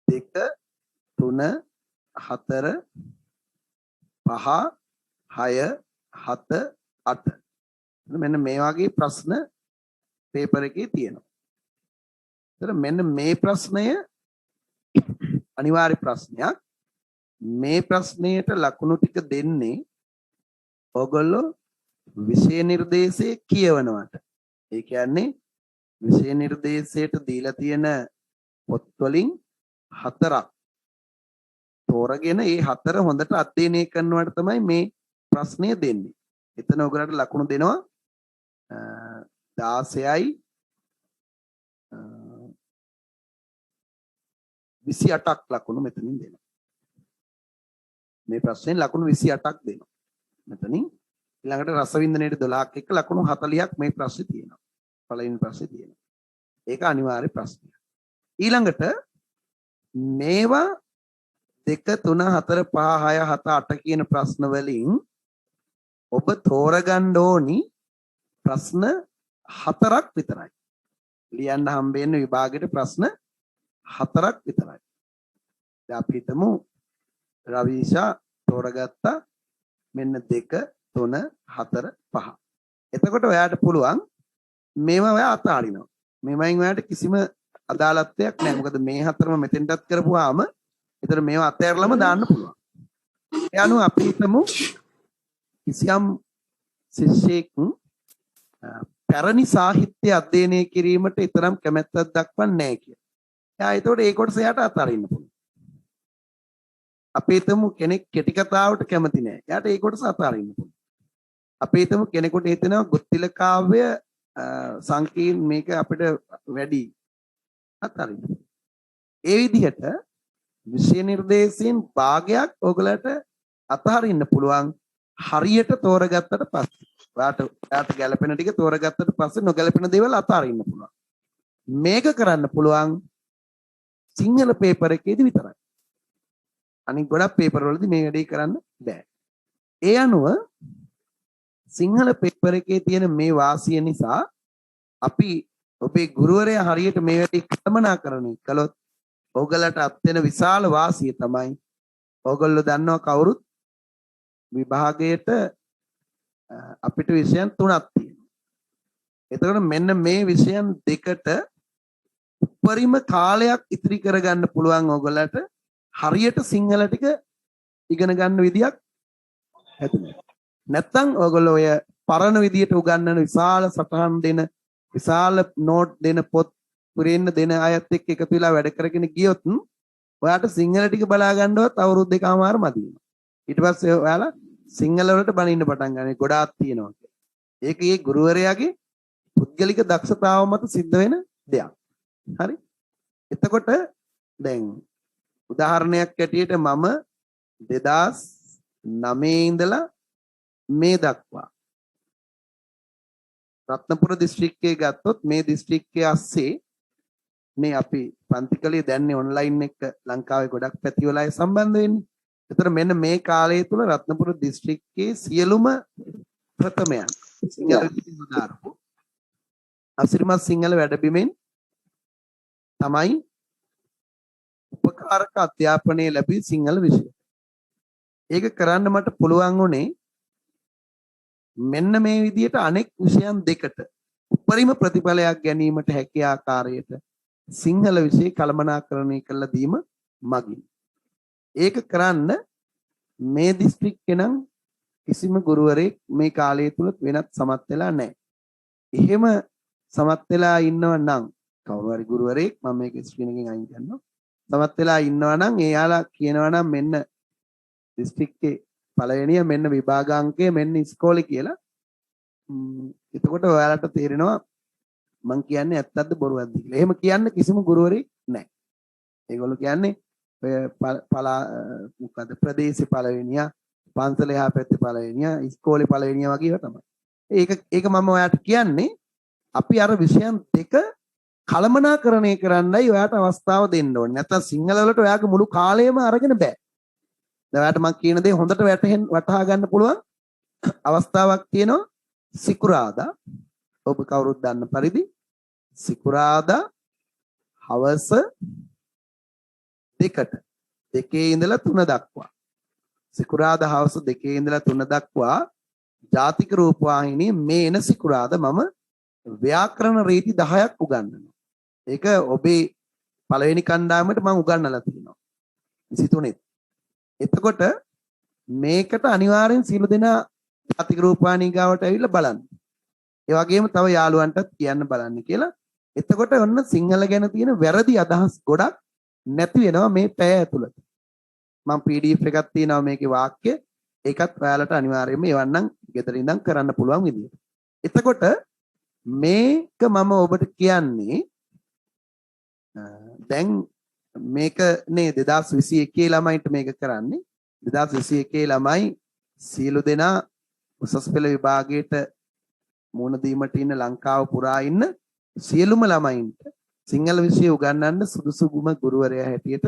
A: 2 3 4 5 6 7 8. මෙන්න මේ වගේ ප්‍රශ්න පේපර් එකේ තියෙනවා. ඒතර මෙන්න මේ ප්‍රශ්නය අනිවාර්ය ප්‍රශ්නයක්. මේ ප්‍රශ්නයට ලකුණු ටික දෙන්නේ ඔයගොල්ලෝ විෂය නිර්දේශයේ කියවනවට. ඒ කියන්නේ විෂය නිර්දේශයට දීලා තියෙන පොත් වලින් 4ක් තෝරගෙන ඒ 4 හොඳට අධ්‍යයනය කරනවට තමයි මේ ප්‍රශ්නය දෙන්නේ. එතන ඔයගලට ලකුණු දෙනවා 16යි 28ක් ලකුණු මෙතනින් දෙනවා. මේ ප්‍රශ්නෙන් ලකුණු 28ක් දෙනවා. මෙතනින් ඊළඟට රසවින්දනයේට 12ක් එක්ක ලකුණු 40ක් මේ ප්‍රශ්නේ තියෙනවා. පළවෙනි ප්‍රශ්නේ තියෙනවා. ඒක අනිවාර්ය ප්‍රශ්නයක්. ඊළඟට මේවා 2 3 4 5 6 7 8 කියන ප්‍රශ්න වලින් ඔබ තෝරගන්න ඕනි ප්‍රශ්න 4ක් විතරයි. ලියන්න හම්බෙන්නේ විභාගෙට ප්‍රශ්න 4ක් විතරයි. දැන් අපි හිතමු රවීෂා තෝරගත්තා මෙන්න 2 3 4 5. එතකොට ඔයාට පුළුවන් මේවා ඔයා අතාරිනවා. මේවයින් ඔයාට කිසිම අදාළත්වයක් නැහැ. මොකද මේ 4ම මෙතෙන්ටත් කරපුවාම ඒතර මේවා අතෑරලම දාන්න පුළුවන්. ඒ අනුව අපි හිතමු කිසියම් ශිෂ්‍යයෙක් පැරණි සාහිත්‍ය අධ්‍යයනය කිරීමට තරම් කැමැත්තක් දක්වන්නේ නැහැ කියලා. එයා ඒතකොට ඒ කොටස එයාට අතාරින්න පුළුවන්. අපි හිතමු කෙනෙක් කෙටි කතාවට කැමති නැහැ. එයාට ඒ කොටස අතාරින්න පුළුවන්. අපි හිතමු කෙනෙකුට හිතෙනවා ගුත්තිල කාව්‍ය සංකීර්ණ මේක අපිට වැඩි අතාරින්න. ඒ විදිහට විෂය නිර්දේශයෙන් භාගයක් ඔයගලට අතහරින්න පුළුවන් හරියට තෝරගත්තට පස්සේ. ඔයාට ගැළපෙන ටික තෝරගත්තට පස්සේ නොගැළපෙන දේවල් අතහරින්න පුළුවන්. මේක කරන්න පුළුවන් සිංහල පේපර් එකේදී විතරයි. අනික ගොඩක් පේපර් වලදී මේ වැඩේ කරන්න බෑ. ඒ අනුව සිංහල පේපර් එකේ තියෙන මේ වාසිය නිසා අපි ඔබේ ගුරුවරයා හරියට මේ වැඩේ කළමනාකරණය කළොත් ඕගලට අත් වෙන විශාල වාසිය තමයි ඕගොල්ලෝ දන්නවා කවුරුත් විභාගයට අපිට විෂයන් 3ක් තියෙනවා. එතකොට මෙන්න මේ විෂයන් දෙකට උපරිම කාලයක් ඉතිරි කරගන්න පුළුවන් ඕගලට හරියට සිංහල ටික ඉගෙන ගන්න විදියක් හැදුනා. නැත්තම් ඕගොල්ලෝ ඔය පරණ විදියට උගන්වන විශාල සටහන් දෙන විශාල නෝට් දෙන පොත් පුරෙන්න දෙන අයත් එක්ක එකතු වෙලා වැඩ කරගෙන ගියොත් ඔයාට සිංහල ටික බලා ගන්නවත් අවුරුදු දෙකමාර මදි වෙනවා. ඊට පස්සේ ඔයාලා සිංහල වලට බනින්න පටන් ගන්න ගොඩාක් තියෙනවා කියලා. ඒක ඒ ගුරුවරයාගේ පුද්ගලික දක්ෂතාව මත සිද්ධ වෙන දෙයක්. හරි? එතකොට දැන් උදාහරණයක් ඇටියට මම 2009 ඉඳලා මේ දක්වා රත්නපුර දිස්ත්‍රික්කයේ ගත්තොත් මේ දිස්ත්‍රික්කයේ ASCII නේ අපි පන්තිකලේ දැන්නේ ඔන්ලයින් එක ලංකාවේ ගොඩක් පැතිවල අය සම්බන්ධ වෙන්නේ. ඒතර මෙන්න මේ කාලය තුල රත්නපුර දිස්ත්‍රික්කයේ සියලුම ප්‍රථමයන් සිංහල විද්‍යාධාරපු අසිරිමත් සිංහල වැඩබිමෙන් තමයි උපකාරක අධ්‍යාපනය ලැබී සිංහල විෂය. ඒක කරන්න මට පුළුවන් වුණේ මෙන්න මේ විදිහට අනෙක් විෂයන් දෙකට උපරිම ප්‍රතිඵලයක් ගැනීමට හැකි ආකාරයට සිංහල විෂය කළමනාකරණය කළ දීම මගින්. ඒක කරන්න මේ දිස්ත්‍රික්කේ නම් කිසිම ගුරුවරයෙක් මේ කාලය තුල වෙනත් සමත් වෙලා නැහැ. එහෙම සමත් වෙලා ඉන්නව නම් කවුරු හරි ගුරුවරයෙක් මම මේක ස්ක්‍රීන් එකෙන් අයින් කරනවා. සමත් වෙලා ඉන්නවා නම් එයාලා කියනවා නම් මෙන්න දිස්ත්‍රික්කේ පළවෙනිය මෙන්න විභාගාංකය මෙන්න ඉස්කෝලේ කියලා. එතකොට ඔයාලට තේරෙනවා මං කියන්නේ ඇත්තක්ද බොරුවක්ද කියලා. එහෙම කියන්න කිසිම ගුරුවරයෙක් නැහැ. ඒගොල්ලෝ කියන්නේ ඔය මොකද ප්‍රදේශේ පළවෙනියා, පන්සල එහා පැත්තේ පළවෙනියා, ඉස්කෝලේ පළවෙනියා වගේ ඒවා තමයි. ඒක මම ඔයාලට කියන්නේ අපි අර විෂයන් දෙක කළමනාකරණය කරන්නයි ඔයාට අවස්ථාව දෙන්න ඕනේ. නැත්නම් සිංහල වලට ඔයාගේ මුළු කාලයම අරගෙන බෑ. දැන් ඔයාට මම කියන දේ හොඳට වටහා ගන්න පුළුවන් අවස්ථාවක් තියෙනවා. සිකුරාදා ඔබ කවුරුත් දන්න පරිදි සිකුරාදා හවස 2ට 2 ඉඳලා 3 දක්වා සිකුරාදා හවස 2 ඉඳලා 3 දක්වා ජාතික රූපවාහිනියේ මේ එන සිකුරාදා මම ව්‍යාකරණ රීති 10ක් උගන්වනවා. ඒක ඔබේ පළවෙනි කණ්ඩායමට මම උගන්වලා තියෙනවා 23. එතකොට මේකට අනිවාර්යෙන් සියලු දෙනා ජාතික රූපවාහිනිය ගාවට ඇවිල්ලා බලන්න. ඒ වගේම තව යාළුවන්ටත් කියන්න බලන්න කියලා. එතකොට ඔන්න සිංහල ගැන තියෙන වැරදි අදහස් ගොඩක් නැති වෙනවා මේ පැය ඇතුළත. මම PDF එකක් තියෙනවා මේකේ වාක්‍ය. ඒකත් ඔයාලට අනිවාර්යයෙන්ම එවන්නම් ගෙදර ඉඳන් කරන්න පුළුවන් විදියට. එතකොට මේක මම ඔබට කියන්නේ දැන් මේක නේ 2021 ළමයින්ට මේක කරන්නේ. 2021 ළමයි සියලු දෙනා උසස් පෙළ විභාගයට මුහුණ දීමට ඉන්න ලංකාව පුරා ඉන්න සියලුම ළමයින්ට සිංහල විෂය උගන්වන්න සුදුසුම ගුරුවරයා හැටියට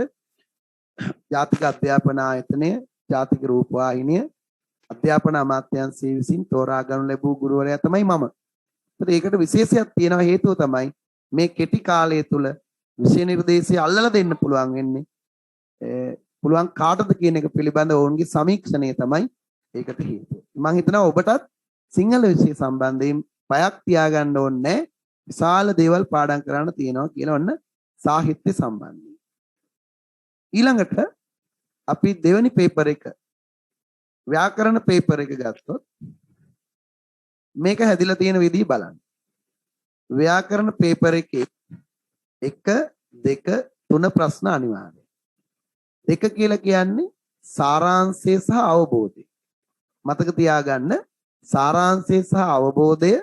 A: ජාතික අධ්‍යාපන ආයතනය, ජාතික රූපවාහිනිය, අධ්‍යාපන අමාත්‍යාංශය විසින් තෝරා ගනු ලැබූ ගුරුවරයා තමයි මම. ඒකට විශේෂයක් තියෙනවා. හේතුව තමයි මේ කෙටි කාලය තුල විෂය නිර්දේශය අල්ලලා දෙන්න පුළුවන් වෙන්නේ. පුළුවන් කාටද කියන එක පිළිබඳ ඔවුන්ගේ සමීක්ෂණය තමයි ඒකට හේතුව. මම හිතනවා ඔබටත් සිංහල විෂය සම්බන්ධයෙන් බයක් තියාගන්න ඕනේ. විශාල දේවල් පාඩම් කරන්න තියෙනවා කියලා ඔන්න සාහිත්‍ය සම්බන්ධයෙන්. ඊළඟට අපි දෙවෙනි පේපර් එක ව්‍යාකරණ පේපර් එක ගත්තොත් මේක හැදිලා තියෙන විදිහ බලන්න. ව්‍යාකරණ පේපර් එකේ 1 2 3 ප්‍රශ්න අනිවාර්යයි. 2 කියලා කියන්නේ සාරාංශය සහ අවබෝධය. මතක තියාගන්න සාරාංශය සහ අවබෝධය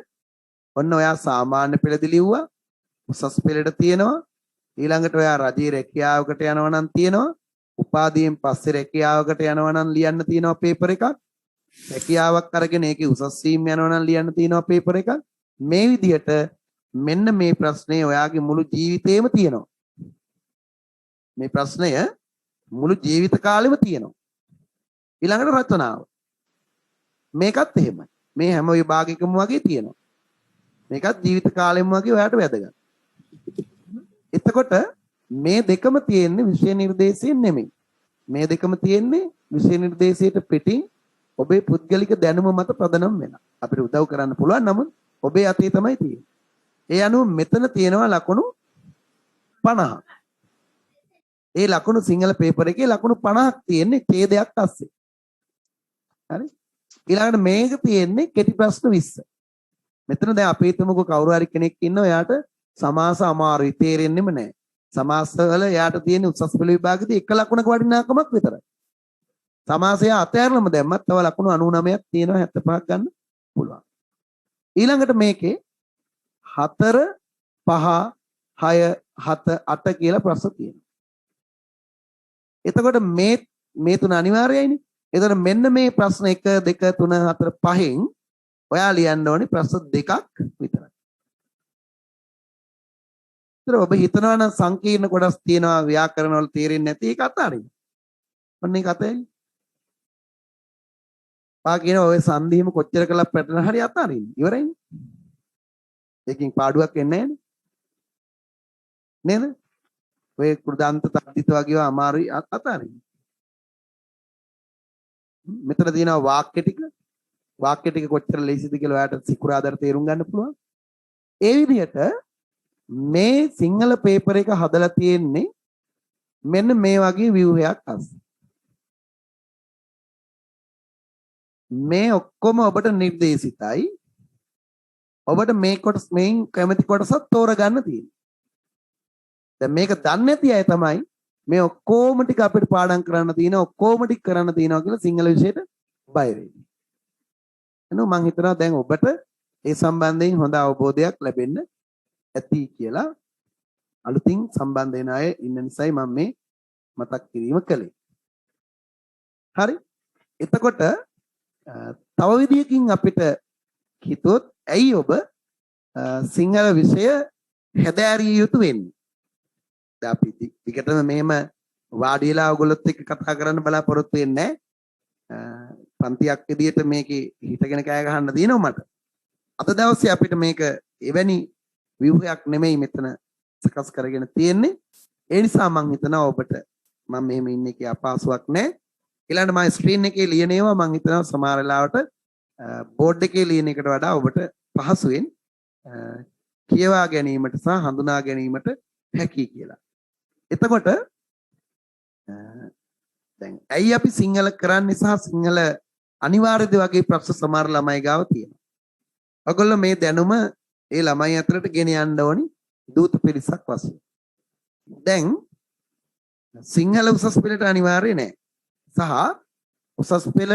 A: ඔන්න ඔයා සාමාන්‍ය පෙළදී ලිව්වා. උසස් පෙළට තියෙනවා. ඊළඟට ඔයා රජයේ රැකියාවකට යනවා නම් තියෙනවා. උපාධියෙන් පස්සේ රැකියාවකට යනවා නම් ලියන්න තියෙනවා පේපර් එකක්. රැකියාවක් අරගෙන ඒකේ උසස් වීම යනවා නම් ලියන්න තියෙනවා පේපර් එකක්. මේ විදිහට මෙන්න මේ ප්‍රශ්නේ ඔයාගේ මුළු ජීවිතේම තියෙනවා. මේ ප්‍රශ්නය මුළු ජීවිත කාලෙම තියෙනවා. ඊළඟට රචනාව. මේකත් එහෙමයි. මේ හැම විභාගයකම වගේ තියෙනවා. මේකත් ජීවිත කාලෙම වගේ ඔයාට වැදගත්. එතකොට මේ දෙකම තියෙන්නේ විෂය නිර්දේශයෙන් නෙමෙයි. මේ දෙකම තියෙන්නේ විෂය නිර්දේශයට පිටින් ඔබේ පුද්ගලික දැනුම මත පදනම් වෙනවා. අපිට උදව් කරන්න පුළුවන් නමුත් ඔබේ අතේ තමයි තියෙන්නේ. ඒ අනුව මෙතන තියෙනවා ලකුණු 50. ඒ ලකුණු සිංහල පේපර් එකේ ලකුණු 50ක් තියෙන්නේ ඡේදයක් අස්සේ. හරි? ඊළඟට මේක තියෙන්නේ කෙටි ප්‍රශ්න 20. මෙතන දැන් අපි හිතමුකෝ කවුරු හරි කෙනෙක් ඉන්නවා එයාට සමාස අමාරුයි තේරෙන්නෙම නැහැ. සමාස වල එයාට තියෙන උසස් පෙළ විභාගෙදී එක ලකුණක වටිනාකමක් විතරයි. සමාසය අතහැරලම දැම්මත් තව ලකුණු 99ක් තියෙනවා 75ක් ගන්න පුළුවන්. ඊළඟට මේකේ 4 5 6 7 8 කියලා ප්‍රශ්න තියෙනවා. එතකොට මේ තුන අනිවාර්යයිනේ. එතකොට මෙන්න මේ ප්‍රශ්න 1 2 3 4 5න් ඔයා ලියන්න ඕනේ ප්‍රශ්න 2ක් විතරයි. ඒතර ඔබ හිතනවා නම් සංකීර්ණ කොටස් තියෙනවා ව්‍යාකරණ වල තේරෙන්නේ නැති ඒක අතාරින්න. ඔන්න ඒක අතේ. පා කියන ඔය සංදීම කොච්චර කළා පැටලන හරි අතාරින්න. ඉවරයිනේ. ඒකෙන් පාඩුවක් එන්නේ නැහැ නේද? ඔය කෘදාන්ත තද්දිත වගේ අමාරුයි අතාරින්න. මෙතන තියෙනවා වාක්‍ය ටික කොච්චර ලේසිද කියලා ඔයාලට සිකුරාදාට තේරුම් ගන්න පුළුවන්. ඒ විදිහට මේ සිංහල පේපර් එක හදලා තියෙන්නේ මෙන්න මේ වගේ ව්‍යුහයක් අස්සේ. මේ ඔක්කොම ඔබට නිර්දේශිතයි. ඔබට මේ කොටස් මේන් කැමති කොටසක් තෝරගන්න තියෙනවා. දැන් මේක දන්නේ නැති අය තමයි මේ ඔක්කොම ටික අපිට පාඩම් කරන්න තියෙන ඔක්කොම ටික කරන්න තියෙනවා කියලා සිංහල විෂයට බය වෙන්නේ. එනු මම හිතනවා දැන් ඔබට ඒ සම්බන්ධයෙන් හොඳ අවබෝධයක් ලැබෙන්න ඇති කියලා අලුතින් සම්බන්ධ වෙන අය ඉන්න නිසායි මම මේ මතක් කිරීම කළේ. හරි. එතකොට තව විදියකින් අපිට හිතුවොත් ඇයි ඔබ සිංහල විෂය හැදෑරිය යුතු වෙන්නේ? දැන් අපි ටිකටම මෙහෙම වාඩි වෙලා ඔයගොල්ලොත් එක්ක කතා කරන්න බලාපොරොත්තු වෙන්නේ නැහැ. පන්තියක් විදියට මේකේ හිටගෙන කෑ ගහන්න දිනව මට. අද දවසේ අපිට මේක එවැනි ව්‍යුහයක් නෙමෙයි මෙතන සකස් කරගෙන තියෙන්නේ. ඒ නිසා මම හිතනවා ඔබට මම මෙහෙම ඉන්න එකේ අපහසුයක් නැහැ. ඊළඟට මම ස්ක්‍රීන් එකේ ලියන ඒවා මම හිතනවා සමහර වෙලාවට බෝඩ් එකේ ලියන එකට වඩා ඔබට පහසුවෙන් කියවා ගැනීමට සහ හඳුනා ගැනීමට හැකියි කියලා. එතකොට දැන් ඇයි අපි සිංහල කරන්නේ සහ සිංහල අනිවාර්යද වගේ ප්‍රශ්න සමහර ළමයි ගාව තියෙනවා. ඔයගොල්ලෝ මේ දැනුම ඒ ළමයි අතරට ගෙන යන්න ඕනි දූත පිරිසක් වශයෙන්. දැන් සිංහල උසස් පෙළට අනිවාර්ය නෑ. සහ උසස් පෙළ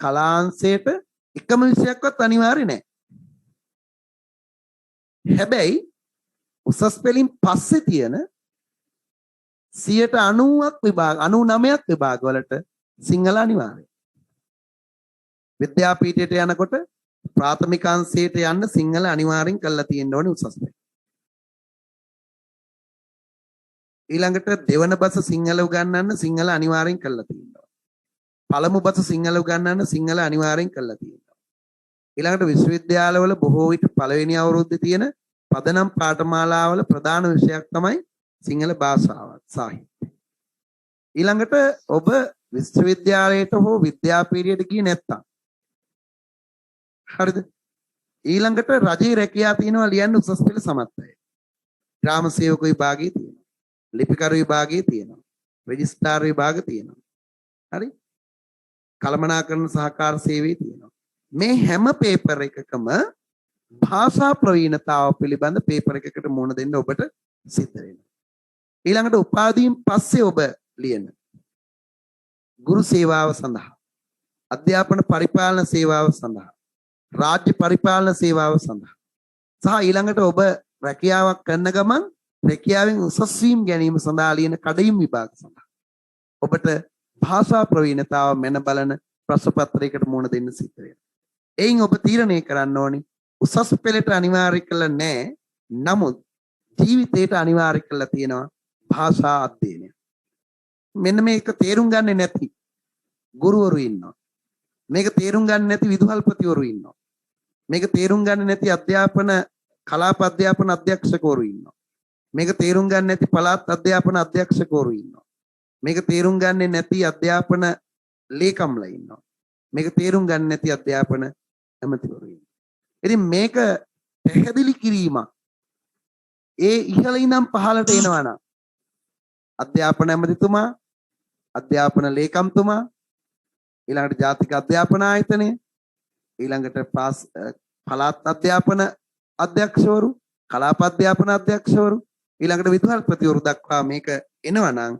A: කලාංශයට එකම විෂයක්වත් අනිවාර්ය නෑ. හැබැයි උසස් පෙළින් පස්සේ තියෙන 90ක් විභාග 99ක් විභාග වලට සිංහල අනිවාර්යයි. විද්‍යාපීඨයට යනකොට ප්‍රාථමික අංශයට යන්න සිංහල අනිවාර්යෙන් කරලා තියෙන්න ඕනේ උසස් පෙළ. ඊළඟට දෙවන බස සිංහල උගන්වන්න සිංහල අනිවාර්යෙන් කරලා තියෙනවා. පළමු බස සිංහල උගන්වන්න සිංහල අනිවාර්යෙන් කරලා තියෙනවා. ඊළඟට විශ්වවිද්‍යාලවල බොහෝ විට පළවෙනි අවුරුද්දේ තියෙන පදනම් පාඨමාලාවල ප්‍රධාන විෂයක් තමයි සිංහල භාෂාව සාහිත්‍ය. ඊළඟට ඔබ විශ්වවිද්‍යාලයට හෝ විද්‍යාපීඨයට ගියේ නැත්තම් හරිද? ඊළඟට රජයේ රැකියාව තියෙනවා ලියන්න උසස් පෙළ සමත් අය. ග්‍රාම සේවක විභාගයේ තියෙනවා. ලිපිකරු විභාගයේ තියෙනවා. රෙජිස්ට්‍රාර් විභාග තියෙනවා. හරි? කළමනාකරණ සහකාර සේවයේ තියෙනවා. මේ හැම පේපර් එකකම භාෂා ප්‍රවීණතාව පිළිබඳ පේපර් එකකට මුහුණ දෙන්න ඔබට සිද්ධ වෙනවා. ඊළඟට උපාධීන් පස්සේ ඔබ ලියන ගුරු සේවාව සඳහා, අධ්‍යාපන පරිපාලන සේවාව සඳහා, රාජ්‍ය පරිපාලන සේවාව සඳහා සහ ඊළඟට ඔබ රැකියාවක් කරන ගමන් රැකියාවෙන් උසස් වීම ගැනීම සඳහා ලියන කඩයිම් විභාග සඳහා ඔබට භාෂා ප්‍රවීණතාව මැන බලන ප්‍රශ්න පත්‍රයකට මුහුණ දෙන්න සිද්ධ වෙනවා. එයින් ඔබ තීරණය කරන්න ඕනි උසස් පෙළට අනිවාර්ය කළ නැහැ. නමුත් ජීවිතයට අනිවාර්ය කළා තියෙනවා භාෂා අධ්‍යයනය. මෙන්න මේක තේරුම් ගන්නේ නැති ගුරුවරු ඉන්නවා. මේක තේරුම් ගන්න නැති විදුහල්පතිවරු ඉන්නවා. මේක තේරුම් ගන්න නැති අධ්‍යාපන කලාප අධ්‍යාපන අධ්‍යක්ෂකවරු ඉන්නවා. මේක තේරුම් ගන්න නැති පළාත් අධ්‍යාපන අධ්‍යක්ෂකවරු ඉන්නවා. මේක තේරුම් ගන්නේ නැති අධ්‍යාපන ලේකම්ලා ඉන්නවා. මේක තේරුම් ගන්න නැති අධ්‍යාපන ඇමතිවරු ඉන්නවා. ඉතින් මේක පැහැදිලි කිරීමක් ඒ ඉහළ ඉඳන් පහළට එනවා නම් අධ්‍යාපන ඇමතිතුමා, අධ්‍යාපන ලේකම්තුමා, ඊළඟට ජාතික අධ්‍යාපන ආයතනය, ඊළඟට පළාත් අධ්‍යාපන අධ්‍යක්ෂවරු, කලාප අධ්‍යාපන අධ්‍යක්ෂවරු, ඊළඟට විදුහල්පතිවරු දක්වා මේක එනවා නම්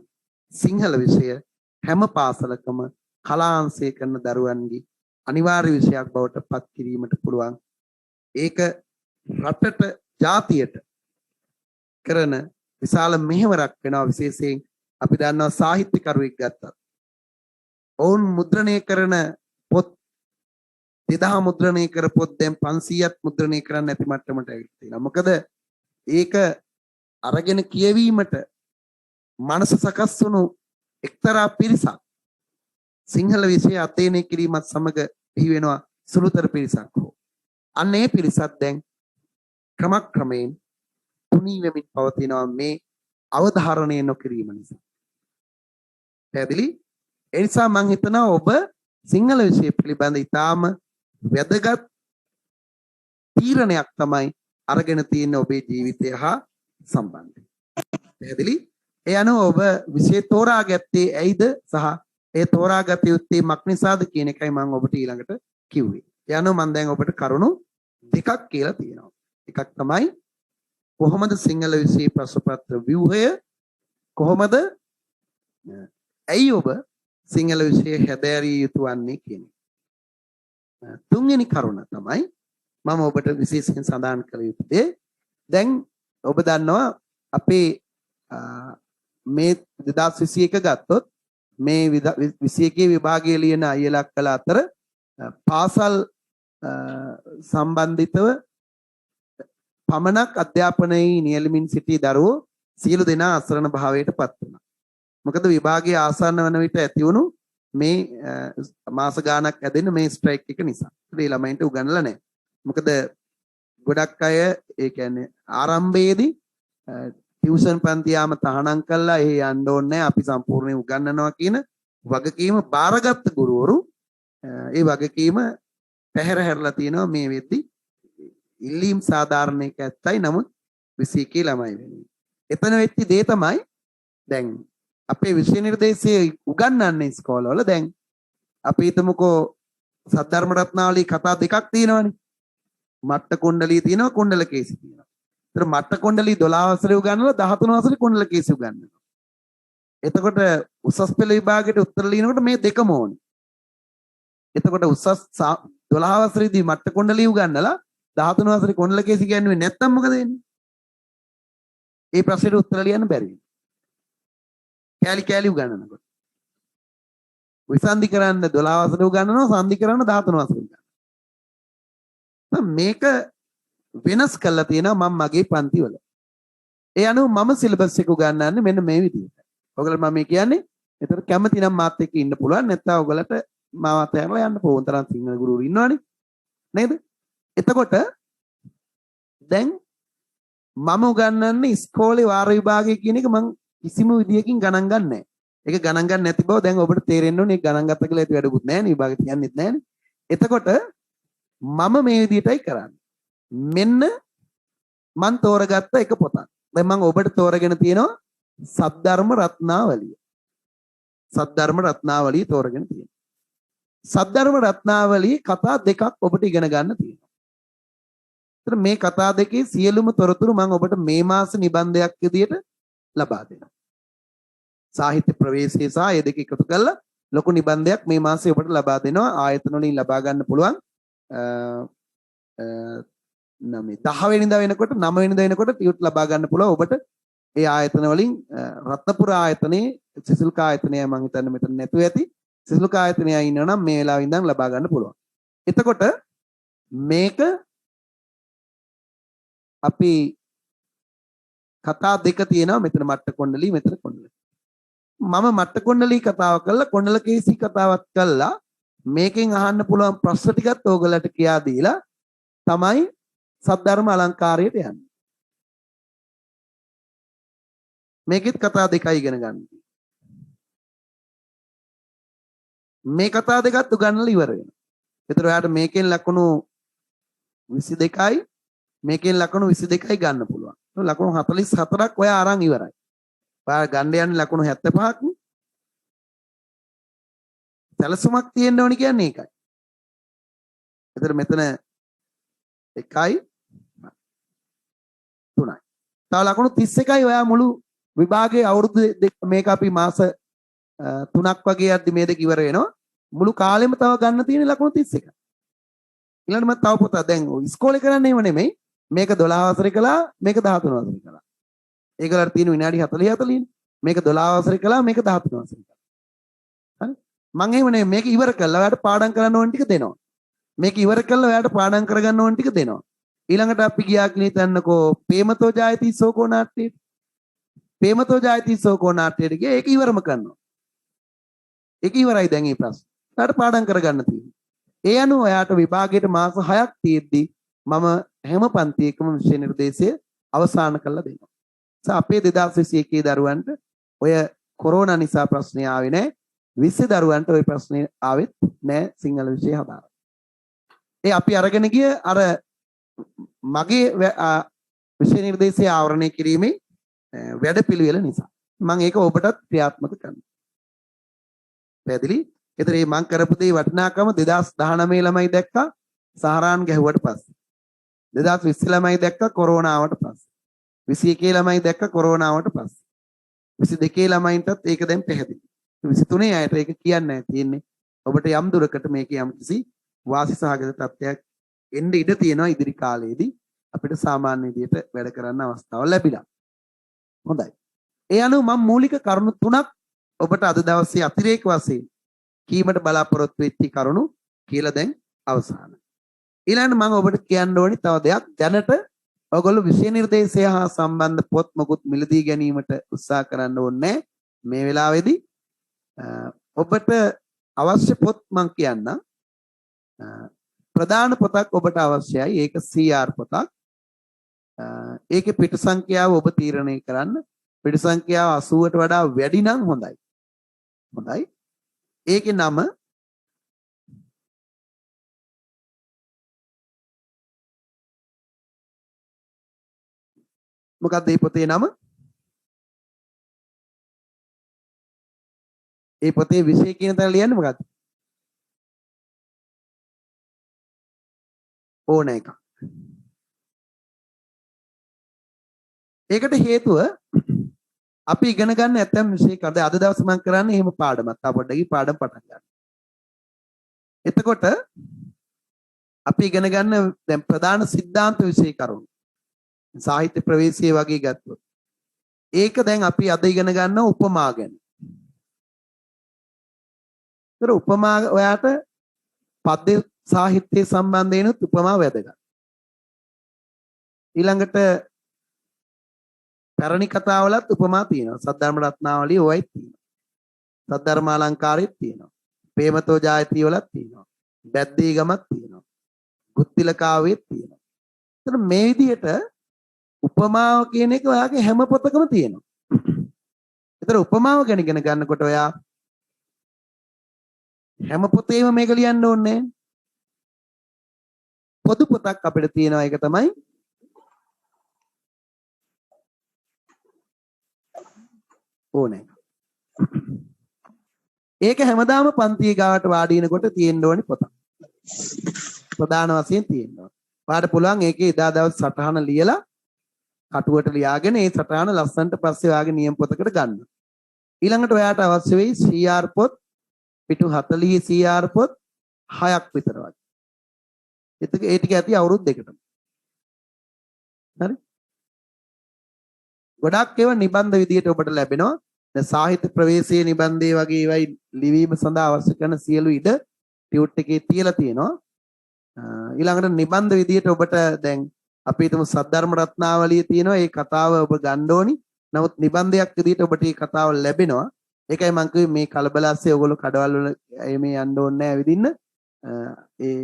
A: සිංහල විෂය හැම පාසලකම කලාංශය කරන දරුවන්ගේ අනිවාර්ය විෂයක් බවට පත් කිරීමට පුළුවන්. ඒක රටට ජාතියට කරන විශාල මෙහෙවරක් වෙනවා. විශේෂයෙන් අපි දන්නවා සාහිත්‍යකරුවෙක් ගත්තත් ඔවුන් මුද්‍රණය කරන පොත් 2000 මුද්‍රණය කර පොත් දැන් 500ක් මුද්‍රණය කරන්න නැති මට්ටමට ඇවිල්ලා තියෙනවා. මොකද ඒක අරගෙන කියවීමට මනස සකස් වුණු එක්තරා පිරිසක් සිංහල විෂය අධ්‍යයනය කිරීමත් සමග බිහි වෙනවා සුළුතර පිරිසක් හෝ. අන්න ඒ පිරිසක් දැන් ක්‍රමක්‍රමයෙන් තුනී වෙමින් පවතිනවා මේ අවධාරණය නොකිරීම නිසා. පැහැදිලි? ඒ නිසා මම හිතනවා ඔබ සිංහල විෂය පිළිබඳ ඉතාම වැදගත් තීරණයක් තමයි අරගෙන තියෙන ඔබේ ජීවිතය හා සම්බන්ධයෙන්. පැහැදිලි? ඒ අනුව ඔබ විෂය තෝරාගත්තේ ඇයිද සහ ඒ තෝරාගත යුත්තේ මක් නිසාද කියන එකයි මම ඔබට ඊළඟට කිව්වේ. ඒ අනුව මම දැන් ඔබට කරුණු දෙකක් කියලා තියෙනවා. එකක් තමයි කොහොමද සිංහල විෂය ප්‍රශ්නපත්‍ර ව්‍යුහය කොහොමද ඇයි ඔබ සිංහල විෂය හැදෑරිය යුතු වන්නේ කියන එක. තුන්වෙනි කරුණ තමයි මම ඔබට විශේෂයෙන් සඳහන් කළ යුතු දේ. දැන් ඔබ දන්නවා අපේ මේ 2021 ගත්තොත් මේ 21 විභාගයේ ලියන අයලා කළ අතර පාසල් සම්බන්ධිතව පමණක් අධ්‍යාපනයේ නියැලෙමින් සිටි දරුවෝ සියලු දෙනා අසරණ භාවයට පත් වුණා. මොකද විභාගයේ ආසන්න වන විට ඇති වුණු මේ මාස ගාණක් ඇදෙන මේ ස්ට්‍රයික් එක නිසා. ඒ ළමයින්ට උගන්වලා නැහැ. මොකද ගොඩක් අය ඒ කියන්නේ ආරම්භයේදී ටියුෂන් පන්ති යාම තහනම් කළා එහෙ යන්න ඕනේ නැහැ අපි සම්පූර්ණයෙන් උගන්වනවා කියන වගකීම බාරගත් ගුරුවරු ඒ වගකීම පැහැර හැරලා තියෙනවා මේ වෙද්දි ඉල්ලීම් සාධාරණයක ඇත්තයි නමුත් 21 ළමයි වෙන්නේ. එතන වෙච්ච දේ තමයි දැන් අපේ විෂය නිර්දේශයේ උගන්වන්නේ ඉස්කෝලවල දැන් අපි හිතමුකෝ සද්ධර්ම රත්නාවලී කතා දෙකක් තියෙනවනේ. මට්ට කුණ්ඩලී තියෙනවා කුණ්ඩල කේසි තියෙනවා. ඒතර මට්ට කුණ්ඩලී 12 වසරේ උගන්වලා 13 වසරේ කුණ්ඩල කේසි උගන්වනවා. එතකොට උසස් පෙළ විභාගයට උත්තර ලියනකොට මේ දෙකම ඕනේ. එතකොට උසස් 12 වසරේදී මට්ට කුණ්ඩලී උගන්වලා 13 වසරේ කුණ්ඩල කේසි කියන්නේ නැත්තම් මොකද වෙන්නේ? ඒ ප්‍රශ්නෙට උත්තර ලියන්න බැරි වෙනවා. කෑලි කෑලි උගන්වනකොට. විසන්ධි කරන්න 12 වසරේ උගන්වනවා සන්ධි කරන්න 13 වසරේ උගන්වනවා. මේක වෙනස් කරලා තියෙනවා මම මගේ පන්ති වල. ඒ අනුව මම සිලබස් එක උගන්වන්නේ මෙන්න මේ විදිහට. ඔයගොල්ලෝ මම මේ කියන්නේ ඒතර කැමති නම් මාත් එක්ක ඉන්න පුළුවන් නැත්නම් ඔයගලට මාවත් ඇරලා යන්න පුළුවන් තරම් සිංහල ගුරුවරු ඉන්නවනේ. නේද? එතකොට දැන් මම උගන්වන්නේ ඉස්කෝලේ වාර විභාගය කියන එක මම කිසිම විදියකින් ගණන් ගන්න නැහැ. ඒක ගණන් ගන්න නැති බව දැන් ඔබට තේරෙන්න ඕනේ. ඒක ගණන් ගත්ත කියලා ඒක වැඩකුත් නැහැ නේ. විභාගෙ තියන්නෙත් නැහැ නේ. එතකොට මම මේ විදිහටයි කරන්නේ. මෙන්න මම තෝරගත්ත එක පොතක්. දැන් මම ඔබට තෝරගෙන තියෙනවා සද්ධර්ම රත්නාවලිය. සද්ධර්ම රත්නාවලිය තෝරගෙන තියෙනවා. සද්ධර්ම රත්නාවලියේ කතා දෙකක් ඔබට ඉගෙන ගන්න තියෙනවා. ඒතර මේ කතා දෙකේ සියලුම තොරතුරු මම ඔබට මේ මාස නිබන්ධයක් විදියට ලබා දෙනවා. සාහිත්‍ය ප්‍රවේශය සහ ඒ දෙක එකතු කරලා ලොකු නිබන්ධයක් මේ මාසේ ඔබට ලබා දෙනවා. ආයතන වලින් ලබා ගන්න පුළුවන්. 10 වෙනිදා වෙනකොට 9 වෙනිදා වෙනකොට ටියුට් ලබා ගන්න පුළුවන් ඔබට ඒ ආයතන වලින් රත්නපුර ආයතනයේ සිසිල්ක ආයතනය මම හිතන්නේ මෙතන නැතුව ඇති සිසිල්ක ආයතනය ඉන්නවා නම් මේ වෙලාවෙ ඉඳන් ලබා ගන්න පුළුවන්. එතකොට මේක අපි කතා දෙක තියෙනවා මෙතන මට්ට කොණ්ඩලී මෙතන කොණ්ඩලී. මම මට්ට කොණ්ඩලී කතාව කළා කොණ්ඩල කේසි කතාවක් කළා මේකෙන් අහන්න පුළුවන් ප්‍රශ්න ටිකත් ඕගලට කියා දීලා තමයි සද්ධර්ම අලංකාරයට යන්නේ. මේකෙත් කතා දෙකයි ඉගෙන ගන්න. මේ කතා දෙකත් උගන්වලා ඉවර වෙනවා. ඒතර ඔයාලට මේකෙන් ලකුණු 22යි මේකෙන් ලකුණු 22යි ගන්න පුළුවන්. ලකුණු 44ක් ඔයා අරන් ඉවරයි. ඔයා ගන්න යන්නේ ලකුණු 75ක් නේ. සැලසුමක් තියෙන්න ඕනි කියන්නේ ඒකයි. ඒතර මෙතන 1යි 3යි. තව ලකුණු 31යි ඔයා මුළු විභාගයේ අවුරුදු මේක අපි මාස 3ක් වගේ යද්දි මේ දෙක ඉවර වෙනවා. මුළු කාලෙම තව ගන්න තියෙන ලකුණු 31යි. ඊළඟට මම තව පොත දැන් ඉස්කෝලේ කරන්නේ ඒව නෙමෙයි. මේක 12 වසරේ කළා මේක 13 වසරේ කළා. ඒකලට තියෙන විනාඩි 40 40නේ. මේක 12 වසරේ කළා මේක 13 වසරේ කළා. හරි. මම එහෙම නෙමෙයි මේක ඉවර කළා ඔයාලට පාඩම් කරන්න ඕන ටික දෙනවා. මේක ඉවර කළා ඔයාලට පාඩම් කරගන්න ඕන ටික දෙනවා. ඊළඟට අපි ගියා කියලා හිතන්නකෝ ප්‍රේමතෝ ජායති සෝකෝ නාට්‍යයට. ප්‍රේමතෝ ජායති සෝකෝ නාට්‍යයට ගියා ඒක ඉවරම කරනවා. ඒක ඉවරයි දැන් මේ ප්‍රශ්න. ඔයාලට පාඩම් කරගන්න තියෙනවා. ඒ අනුව ඔයාට විභාගයට මාස 6ක් තියෙද්දි මම හැම පන්තියකම විෂය නිර්දේශය අවසන් කරලා දෙනවා. අපේ 2021 දරුවන්ට ඔය කොරෝනා නිසා ප්‍රශ්නේ ආවේ නැහැ. 20 දරුවන්ට ওই ප්‍රශ්නේ ආවෙත් නැහැ සිංහල විෂය හදාරන්න. ඒ අපි අරගෙන ගිය අර මගේ විෂය නිර්දේශය ආවරණය කිරීමේ වැඩපිළිවෙල නිසා මම ඒක ඔබටත් ක්‍රියාත්මක කරනවා. පැහැදිලි? ඒතර මේ මම කරපු දේ වටිනාකම 2019 ළමයි දැක්කා සහරාන් ගැහුවට පස්සේ. 2020 ළමයි දැක්කා කොරෝනා ආවට පස්සේ. 21 ළමයි දැක්ක කොරෝනාවට පස්සේ. 22 ළමයින්ටත් ඒක දැන් පැහැදිලි. 23 අයට ඒක කියන්න නැහැ තියෙන්නේ. ඔබට යම් දුරකට මේක යම් කිසි වාසි සහගත තත්ත්වයක් එන්න ඉඩ තියෙනවා ඉදිරි කාලයේදී අපිට සාමාන්‍ය විදියට වැඩ කරන්න අවස්ථාව ලැබිලා. හොඳයි. ඒ අනුව මම මූලික කරුණු තුනක් ඔබට අද දවසේ අතිරේක වශයෙන් කීමට බලාපොරොත්තු වෙච්ච කරුණු කියලා දැන් අවසానයි. ඊළඟට මම ඔබට කියන්න ඕනි තව දෙයක් දැනට ඔයගොල්ලෝ විෂය නිර්දේශය හා සම්බන්ධ පොත් මොකුත් මිලදී ගැනීමට උත්සාහ කරන්න ඕනේ මේ වෙලාවේදී ඔබට අවශ්‍ය පොත් මම කියන්නම් ප්‍රධාන පොතක් ඔබට අවශ්‍යයි ඒක CR පොතක් ඒකේ පිටු සංඛ්‍යාව ඔබ තීරණය කරන්න පිටු සංඛ්‍යාව 80ට වඩා වැඩි නම් හොඳයි ඒකේ නම මොකක්ද මේ පොතේ නම? ඒ පොතේ විෂය කියන තැන ලියන්නේ මොකක්ද? ඕන එකක්. ඒකට හේතුව අපි ඉගෙන ගන්න ඇතැම් විෂය කරද අද දවසේ මම කරන්නේ එහෙම පාඩමක්. තා පොඩ්ඩක් පාඩම් පටන් ගන්න. එතකොට අපි ඉගෙන ගන්න දැන් ප්‍රධාන સિદ્ધාන්ත විෂය කරුණු. සාහිත්‍ය ප්‍රවේශය වගේ ගත්තොත් ඒක දැන් අපි අද ඉගෙන ගන්න උපමා ගැන. ඒතර උපමා ඔයාට පද්‍ය සාහිත්‍ය සම්බන්ධයෙන් උපමා වැදගත්. ඊළඟට පැරණි කතාවලත් උපමා තියෙනවා. සද්ධර්ම රත්නාවලිය ඔයයි තියෙනවා. සද්ධර්ම අලංකාරෙත් තියෙනවා. ප්‍රේමතෝ ජායති වලත් තියෙනවා. බැද්දීගමත් තියෙනවා. ගුත්තිල කාව්‍යෙත් තියෙනවා. ඒතර මේ විදිහට උපමාව කියන එක ඔයාගේ හැම පොතකම තියෙනවා. ඒතර උපමාව ගැන ඉගෙන ගන්නකොට ඔයා හැම පොතේම මේක ලියන්න ඕනේ. පොදු පොතක් අපිට තියෙනවා ඒක තමයි ඕනේ. ඒක හැමදාම පන්තිය ගාවට වාඩි වෙනකොට තියෙන්න ඕනේ පොතක්. ප්‍රධාන වශයෙන් තියෙනවා. ඔයාලට පුළුවන් ඒකේ එදා දවස් සටහන ලියලා කටුවට ලියාගෙන ඒ සටහන ලස්සනට පස්සේ ඔයාගේ නියම පොතකට ගන්න. ඊළඟට ඔයාට අවශ්‍ය වෙයි CR පොත් පිටු 40 CR පොත් 6ක් විතර වගේ. ඒ ටික ඇති අවුරුදු දෙකටම. හරි? ගොඩක් ඒවා නිබන්ධ විදියට ඔබට ලැබෙනවා. දැන් සාහිත්‍ය ප්‍රවේශයේ නිබන්ධය වගේ ඒවායි ලිවීම සඳහා අවශ්‍ය කරන සියලු ඉඩ ටියුට් එකේ තියලා තියෙනවා. ඊළඟට නිබන්ධ විදියට ඔබට දැන් අපි හිතමු සද්ධර්ම රත්නාවලිය තියෙනවා. ඒ කතාව ඔබ ගන්න ඕනි. නමුත් නිබන්ධයක් විදියට ඔබට මේ කතාව ලැබෙනවා. ඒකයි මම කිව්වේ මේ කලබලස්සේ ඔයගොල්ලෝ කඩවල වල මේ යන්න ඕනේ නැහැ විදින්න. ඒ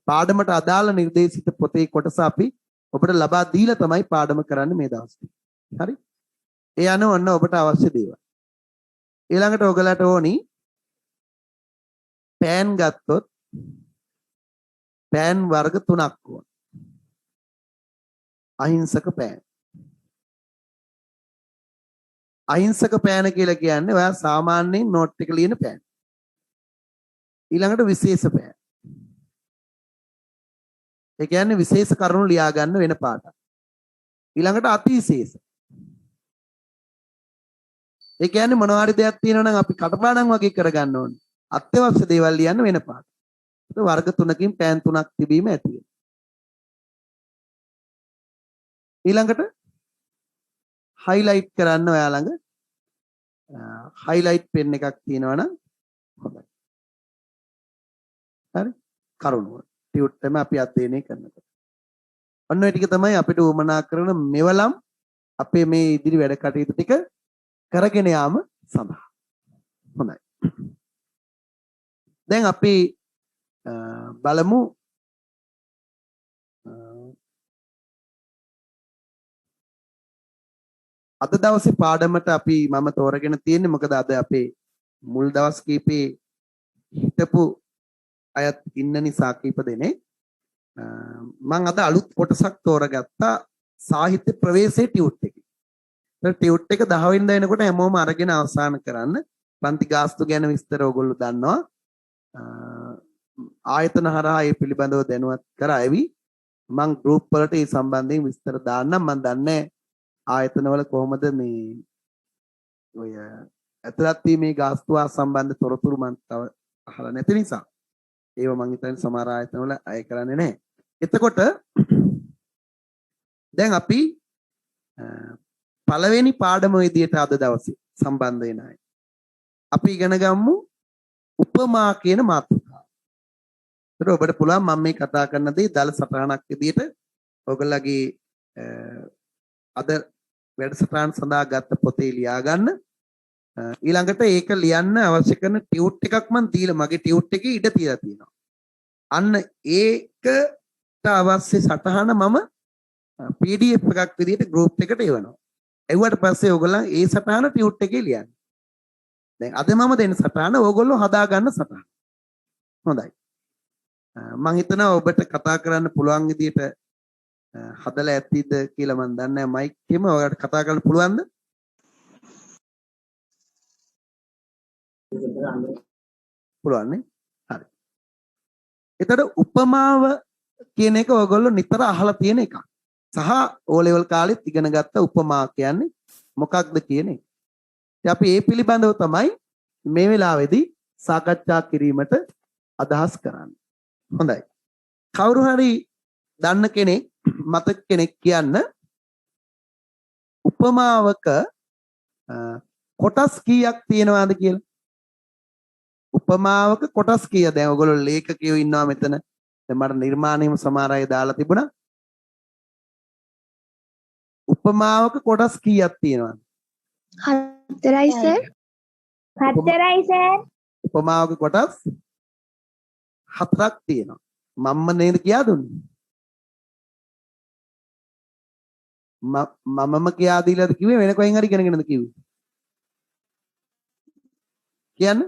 A: පාඩමට අදාළ නිර්දේශිත පොතේ කොටස අපි ඔබට ලබා දීලා තමයි පාඩම කරන්නේ මේ දවස්වල. හරි? ඒ අනුව ඔන්න ඔබට අවශ්‍ය දේවල්. ඊළඟට ඔයගලට ඕනි පෑන් ගත්තොත් පෑන් වර්ග 3ක් ඕන. අහිංසක පෑන්. අහිංසක පෑන කියලා කියන්නේ ඔයා සාමාන්‍යයෙන් නෝට් එක ලියන පෑන්. ඊළඟට විශේෂ පෑන්. ඒ කියන්නේ විශේෂ කරුණු ලියා ගන්න වෙන පාටක්. ඊළඟට අතිවිශේෂ. ඒ කියන්නේ මොනවා හරි දෙයක් තියෙනවා නම් අපි කටපාඩම් වගේ කරගන්න ඕනේ. අත්‍යවශ්‍ය දේවල් ලියන්න වෙන පාට. ඒක වර්ග 3කින් පෑන් 3ක් තිබීම ඇති වෙනවා. ඊළඟට highlight කරන්න ඔයා ළඟ highlight pen එකක් තියෙනවා නම් හොඳයි. හරි? කරුණු. ටියුට් තමයි අපි අධ්‍යයනය කරනකොට. ඔන්න ඔය ටික තමයි අපිට උවමනා කරන මෙවලම් අපේ මේ ඉදිරි වැඩ කටයුතු ටික කරගෙන යාම සඳහා. හොඳයි. දැන් අපි බලමු අද දවසේ පාඩමට අපි මම තෝරගෙන තියෙන්නේ මොකද අද අපේ මුල් දවස් කීපේ හිටපු අයත් ඉන්න නිසා කීප දෙනෙක් මම අද අලුත් කොටසක් තෝරගත්තා සාහිත්‍ය ප්‍රවේශයේ ටියුට් එකේ. ඒ ටියුට් එක 10 වෙනිදා එනකොට හැමෝම අරගෙන අවසන් කරන්න. පන්ති ගාස්තු ගැන විස්තර ඔයගොල්ලෝ දන්නවා. ආයතන හරහා ඒ පිළිබඳව දැනුවත් කරાવી මම ගෲප් වලට ඒ සම්බන්ධයෙන් විස්තර දාන්නම්. මම දන්නේ ආයතනවල කොහොමද මේ ඔය ඇතුළත් වීමේ ගාස්තුව සම්බන්ධ තොරතුරු මම තව අහලා නැති නිසා ඒව මම හිතන්නේ සමහර ආයතනවල අය කරන්නේ නැහැ. එතකොට දැන් අපි පළවෙනි පාඩම විදියට අද දවසේ සම්බන්ධ වෙන අය. අපි ඉගෙන ගමු උපමා කියන මාතෘකාව. ඒකට ඔබට පුළුවන් මම මේ කතා කරන දේ දල සටහනක් විදියට ඔයගොල්ලගේ අද වැඩසටහන සඳහා ගත්ත පොතේ ලියා ගන්න. ඊළඟට ඒක ලියන්න අවශ්‍ය කරන ටියුට් එකක් මම දීලා මගේ ටියුට් එකේ ඉඩ තියලා තියෙනවා. අන්න ඒකට අවශ්‍ය සටහන මම PDF එකක් විදියට group එකට එවනවා. එවුවට පස්සේ ඔයගොල්ලන් ඒ සටහන ටියුට් එකේ ලියන්න. දැන් අද මම දෙන සටහන ඕගොල්ලෝ හදා ගන්න සටහන. හොඳයි. මම හිතනවා ඔබට කතා කරන්න පුළුවන් විදියට හදලා ඇතිද කියලා මම දන්නේ නැහැ මයික් එකෙම ඔයාලට කතා කරන්න පුළුවන්ද? පුළුවන් නේ? හරි. එතකොට උපමාව කියන එක ඔයගොල්ලෝ නිතර අහලා තියෙන එකක්. සහ O level කාලෙත් ඉගෙන ගත්ත උපමා කියන්නේ මොකක්ද කියන එක. ඉතින් අපි මේ පිළිබඳව තමයි මේ වෙලාවේදී සාකච්ඡා කිරීමට අදහස් කරන්නේ. හොඳයි. කවුරු හරි දන්න කෙනෙක් මතක කෙනෙක් කියන්න උපමාවක කොටස් කීයක් තියෙනවද කියලා? උපමාවක කොටස් කීයද? දැන් ඔයගොල්ලෝ ලේඛකයෝ ඉන්නවා මෙතන. දැන් මට නිර්මාණයම සමහර අය දාලා තිබුණා. උපමාවක කොටස් කීයක් තියෙනවද?
B: 4යි සර්. 4යි සර්.
A: උපමාවක කොටස් 4ක් තියෙනවා. මම්ම නේද කියා දුන්නේ? මමම කියා දීලාද කිව්වේ වෙන කොහෙන් හරි ඉගෙනගෙනද කිව්වේ? කියන්න.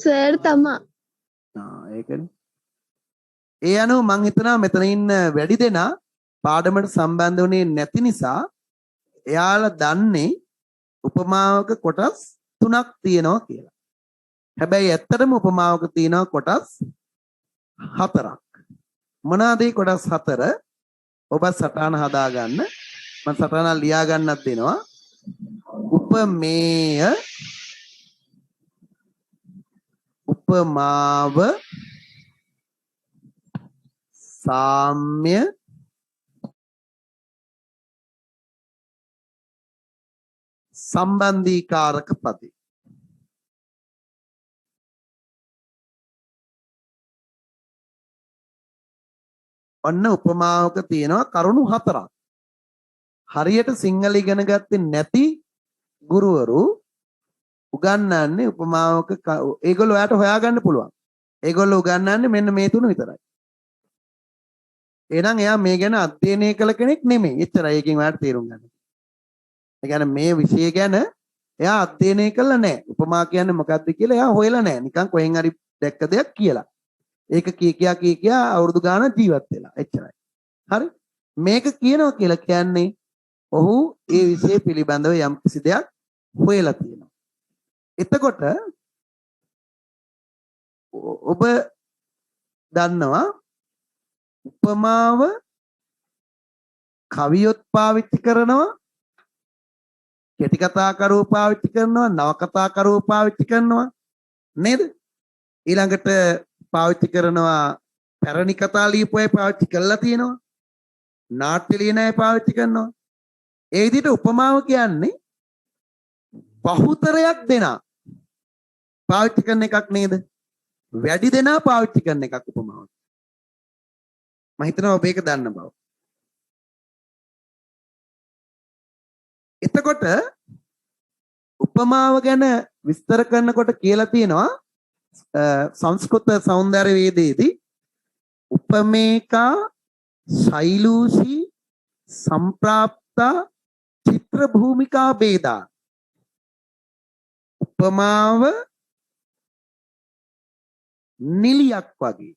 B: සර් තමා.
A: ඒකනේ. ඒ අනුව මං හිතනවා මෙතන ඉන්න වැඩි දෙනා පාඩමට සම්බන්ධ වුණේ නැති නිසා එයාලා දන්නේ උපමාවක කොටස් 3ක් තියෙනවා කියලා. හැබැයි ඇත්තටම උපමාවක තියෙනවා කොටස් 4ක්. මොනවාද ඒ කොටස් 4? ඔබ සටහන හදාගන්න. මම සටහන ලියා ගන්නත් දෙනවා. උපමේය, උපමාව, සාම්‍ය, සම්බන්ධීකාරක පදේ. ඔන්න උපමාවක තියෙනවා කරුණු 4ක්. හරියට සිංහල ඉගෙන ගත්තේ නැති ගුරුවරු උගන්වන්නේ උපමාවක ඒගොල්ලෝ ඔයාලට හොයාගන්න පුළුවන්. ඒගොල්ලෝ උගන්වන්නේ මෙන්න මේ තුන විතරයි. එහෙනම් එයා මේ ගැන අධ්‍යයනය කළ කෙනෙක් නෙමෙයි. එච්චරයි ඒකෙන් ඔයාලට තේරුම් ගන්න. ඒ කියන්නේ මේ විෂය ගැන එයා අධ්‍යයනය කළා නැහැ. උපමා කියන්නේ මොකක්ද කියලා එයා හොයලා නැහැ. නිකන් කොහෙන් හරි දැක්ක දෙයක් කියලා. ඒක කියා අවුරුදු ගානක් ජීවත් වෙලා. එච්චරයි. හරි? මේක කියනවා කියලා කියන්නේ ඔහු ඒ විෂය පිළිබඳව යම් කිසි දෙයක් හොයලා තියෙනවා. එතකොට ඔබ දන්නවා උපමාව කවියොත් පාවිච්චි කරනවා, කෙටි කතා කරුවෝ පාවිච්චි කරනවා, නව කතා කරුවෝ පාවිච්චි කරනවා නේද? ඊළඟට පාවිච්චි කරනවා පැරණි කතා ලියපු අය පාවිච්චි කරලා තියෙනවා. නාට්‍ය ලියන අය පාවිච්චි කරනවා. ඒ විදිහට උපමාව කියන්නේ බහුතරයක් දෙනා පාවිච්චි කරන එකක් නේද? වැඩි දෙනා පාවිච්චි කරන එකක් උපමාව. මම හිතනවා ඔබ ඒක දන්න බව. එතකොට උපමාව ගැන විස්තර කරනකොට කියලා තියෙනවා සංස්කෘත සෞන්දර්ය වේදයේදී උපමේකා ශෛලූෂී සම්ප්‍රාප්තා චිත්‍ර භූමිකා ભેදා. උපමාව නිලියක් වගේ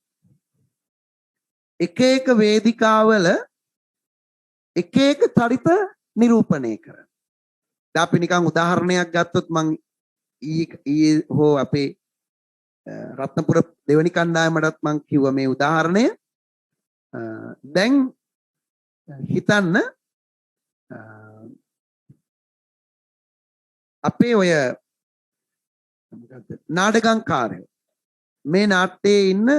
A: එක එක වේදිකාවල එක එක චරිත නිරූපණය කරන. දැන් අපි නිකන් උදාහරණයක් ගත්තොත් මං ඊයේ හෝ අපේ රත්නපුර දෙවනි කණ්ඩායමටත් මං කිව්වා මේ උදාහරණය. දැන් හිතන්න අපේ ඔය නාටකංකාරයෝ මේ නාට්‍යයේ ඉන්න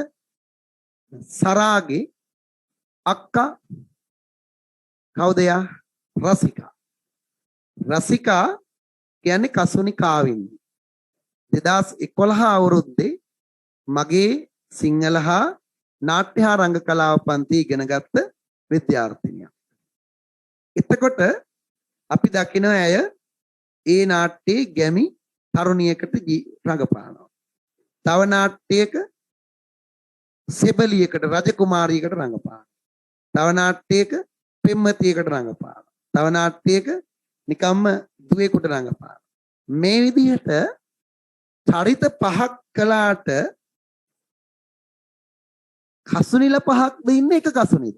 A: සරාගේ අක්කා කවුද යා? රසිකා. රසිකා කියන්නේ කසුනි කාවින්දි. 2011 අවුරුද්දේ මගේ සිංහල හා නාට්‍ය හා රංග කලාව පන්ති ඉගෙනගත්ත විද්‍යාර්ථිනියක්. එතකොට අපි දකින ඇය ඒ නාට්‍යයේ ගැමි තරුණියකට රඟපානවා. තව නාට්‍යයක සෙබලියකට රජකුමාරියකට රඟපානවා. තව නාට්‍යයක පෙම්වතියකට රඟපානවා. තව නාට්‍යයක නිකම්ම දුවේකට රඟපානවා. මේ විදිහට චරිත පහක් කළාට කසුනිල පහක්ද ඉන්නේ එක කසුනිද?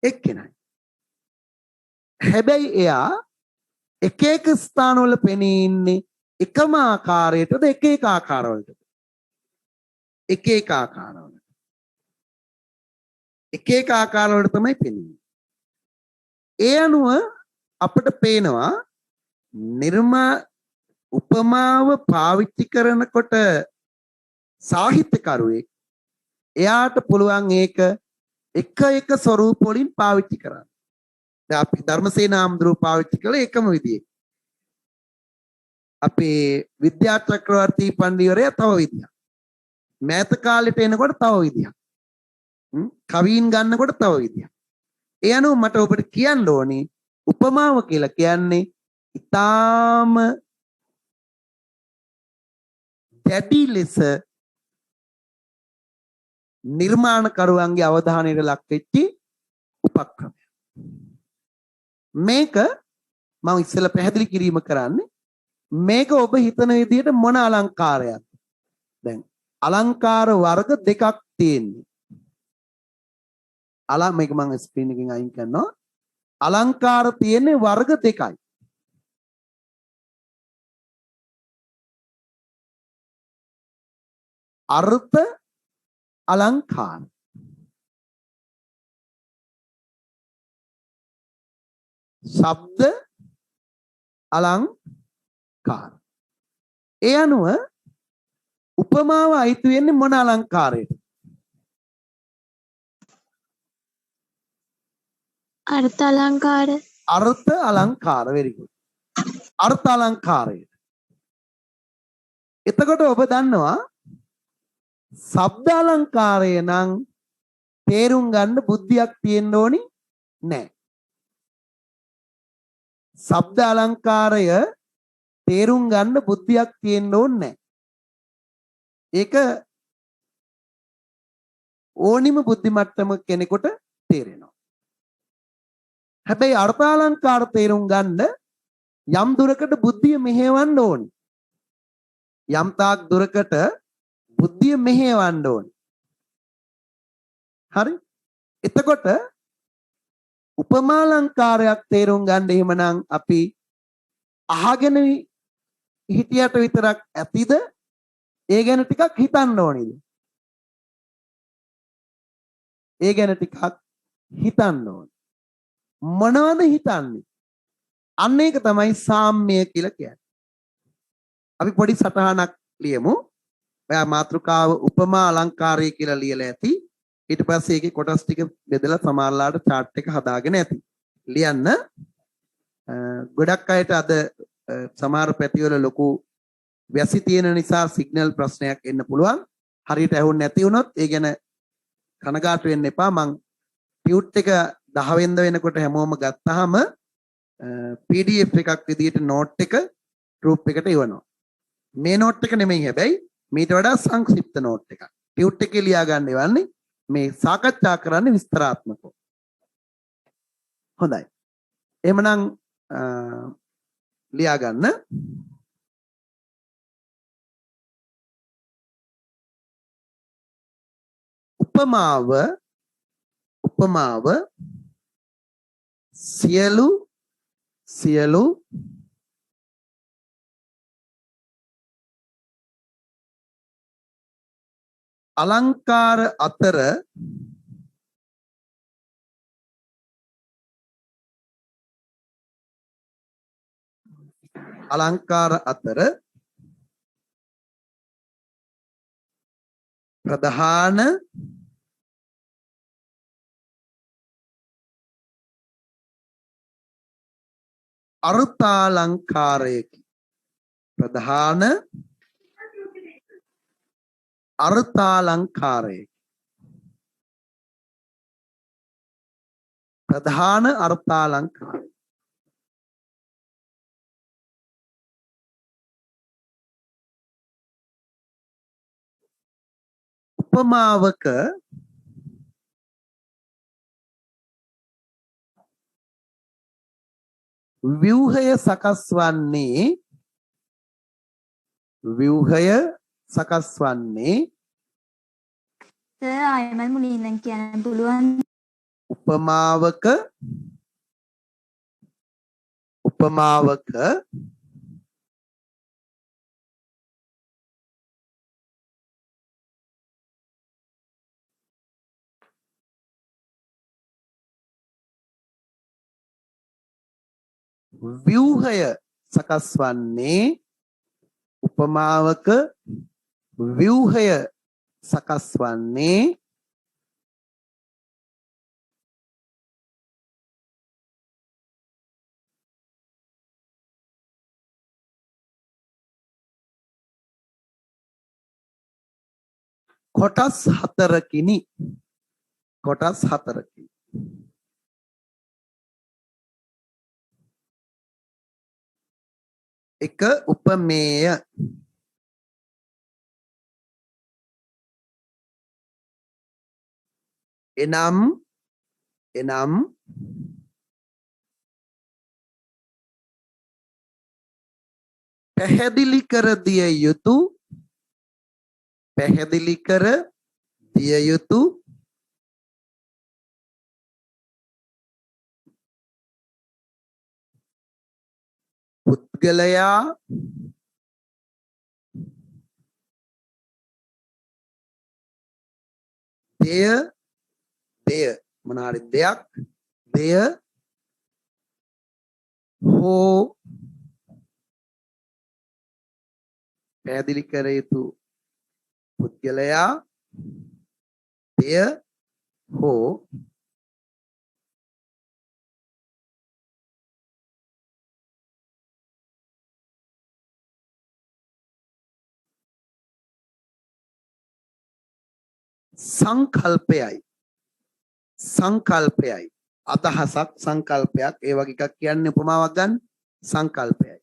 A: එක්කෙනයි. හැබැයි එයා එක එක ස්ථානවල පෙනී ඉන්නේ එකම ආකාරයටද එක එක ආකාරවලටද? එක එක ආකාරවලට. එක එක ආකාරවලට තමයි පෙනෙන්නේ. ඒ අනුව අපිට පේනවා උපමාව පාවිච්චි කරනකොට සාහිත්‍යකරුවෙක් එයාට පුළුවන් ඒක එක එක ස්වරූප වලින් පාවිච්චි කරන්න. දැන් අපි ධර්මසේන ආම්ද්‍රෝ පාවිච්චි කළේ එකම විදිහේ. අපේ විද්‍යා චක්‍රවර්ති පණ්ඩිවරයා තව විදිහක්. මෑත කාලෙට එනකොට තව විදිහක්. කවීන් ගන්නකොට තව විදිහක්. ඒ අනුව මට ඔබට කියන්න ඕනේ උපමාව කියලා කියන්නේ ඊටාම දැඩි ලෙස නිර්මාණකරුවන්ගේ අවධානයට ලක් වෙච්ච උපක්‍රමයක්. මේක මම ඉස්සෙල්ලා පැහැදිලි කිරීම කරන්නේ මේක ඔබ හිතන විදිහට මොන අලංකාරයක්ද? දැන් අලංකාර වර්ග දෙකක් තියෙන්නේ. මේක මම ස්ක්‍රීන් එකෙන් අයින් කරනවා. අලංකාර තියෙන්නේ වර්ග දෙකයි. අර්ථ අලංකාර. ශබ්ද අලංකාර. ඒ අනුව උපමාව අයිති වෙන්නේ මොන අලංකාරයටද?
B: අර්ථ අලංකාර.
A: අර්ථ අලංකාර. very good. අර්ථ අලංකාරයට. එතකොට ඔබ දන්නවා ශබ්ද අලංකාරය නම් තේරුම් ගන්න බුද්ධියක් තියෙන්න ඕනි නැහැ. ශබ්ද අලංකාරය තේරුම් ගන්න බුද්ධියක් තියෙන්න ඕනේ නැහැ. ඒක ඕනිම බුද්ධි මට්ටම කෙනෙකුට තේරෙනවා. හැබැයි අර්ථ අලංකාර තේරුම් ගන්න යම් දුරකට බුද්ධිය මෙහෙවන්න ඕනි. යම් තාක් දුරකට බුද්ධිය මෙහෙවන්න ඕනි. හරි? එතකොට උපමා අලංකාරයක් තේරුම් ගන්න එහෙමනම් අපි අහගෙන හිටියට විතරක් ඇතිද? ඒ ගැන ටිකක් හිතන්න ඕනේද? ඒ ගැන ටිකක් හිතන්න ඕනේ. මොනවද හිතන්නේ? අන්න ඒක තමයි සාම්‍ය කියලා කියන්නේ. අපි පොඩි සටහනක් ලියමු. ඔයා මාතෘකාව උපමා අලංකාරය කියලා ලියලා ඇති. ඊට පස්සේ ඒකේ කොටස් ටික බෙදලා සමානලාට chart එක හදාගෙන ඇති. ලියන්න ගොඩක් අයට අද සමහර පැතිවල ලොකු වැසි තියෙන නිසා සිග්නල් ප්‍රශ්නයක් එන්න පුළුවන්. හරියට ඇහුන්නේ නැති වුණොත් ඒ ගැන කනගාටු වෙන්න එපා. මං ටියුට් එක 10 වෙනිදා වෙනකොට හැමෝම ගත්තාම PDF එකක් විදිහට නෝට් එක ගෲප් එකට එවනවා. මේ නෝට් එක නෙමෙයි හැබැයි මීට වඩා සංක්ෂිප්ත නෝට් එකක්. ටියුට් එකේ ලියා ගන්න එවන්නේ මේ සාකච්ඡා කරන්නේ විස්තරාත්මකව. හොඳයි. එහෙමනම් ලියා ගන්න. උපමාව සියලු අලංකාර අතර ප්‍රධාන අර්ථාලංකාරයකි. ප්‍රධාන අර්ථාලංකාරයකි. උපමාවක ව්‍යුහය සකස් වන්නේ
C: ආයෙමයි මුලින් ඉඳන් කියන්න පුළුවන්.
A: උපමාවක ව්‍යුහය සකස් වන්නේ කොටස් හතරකිනි. එක උපමේය. එනම් පැහැදිලි කර දිය යුතු පුද්ගලයා දෙය මොනවාරි දෙයක් හෝ පැහැදිලි කර යුතු පුද්ගලයා දෙය හෝ සංකල්පයයි අදහසක් සංකල්පයක් ඒ වගේ එකක් කියන්නේ උපමාවක් ගන්න සංකල්පයයි.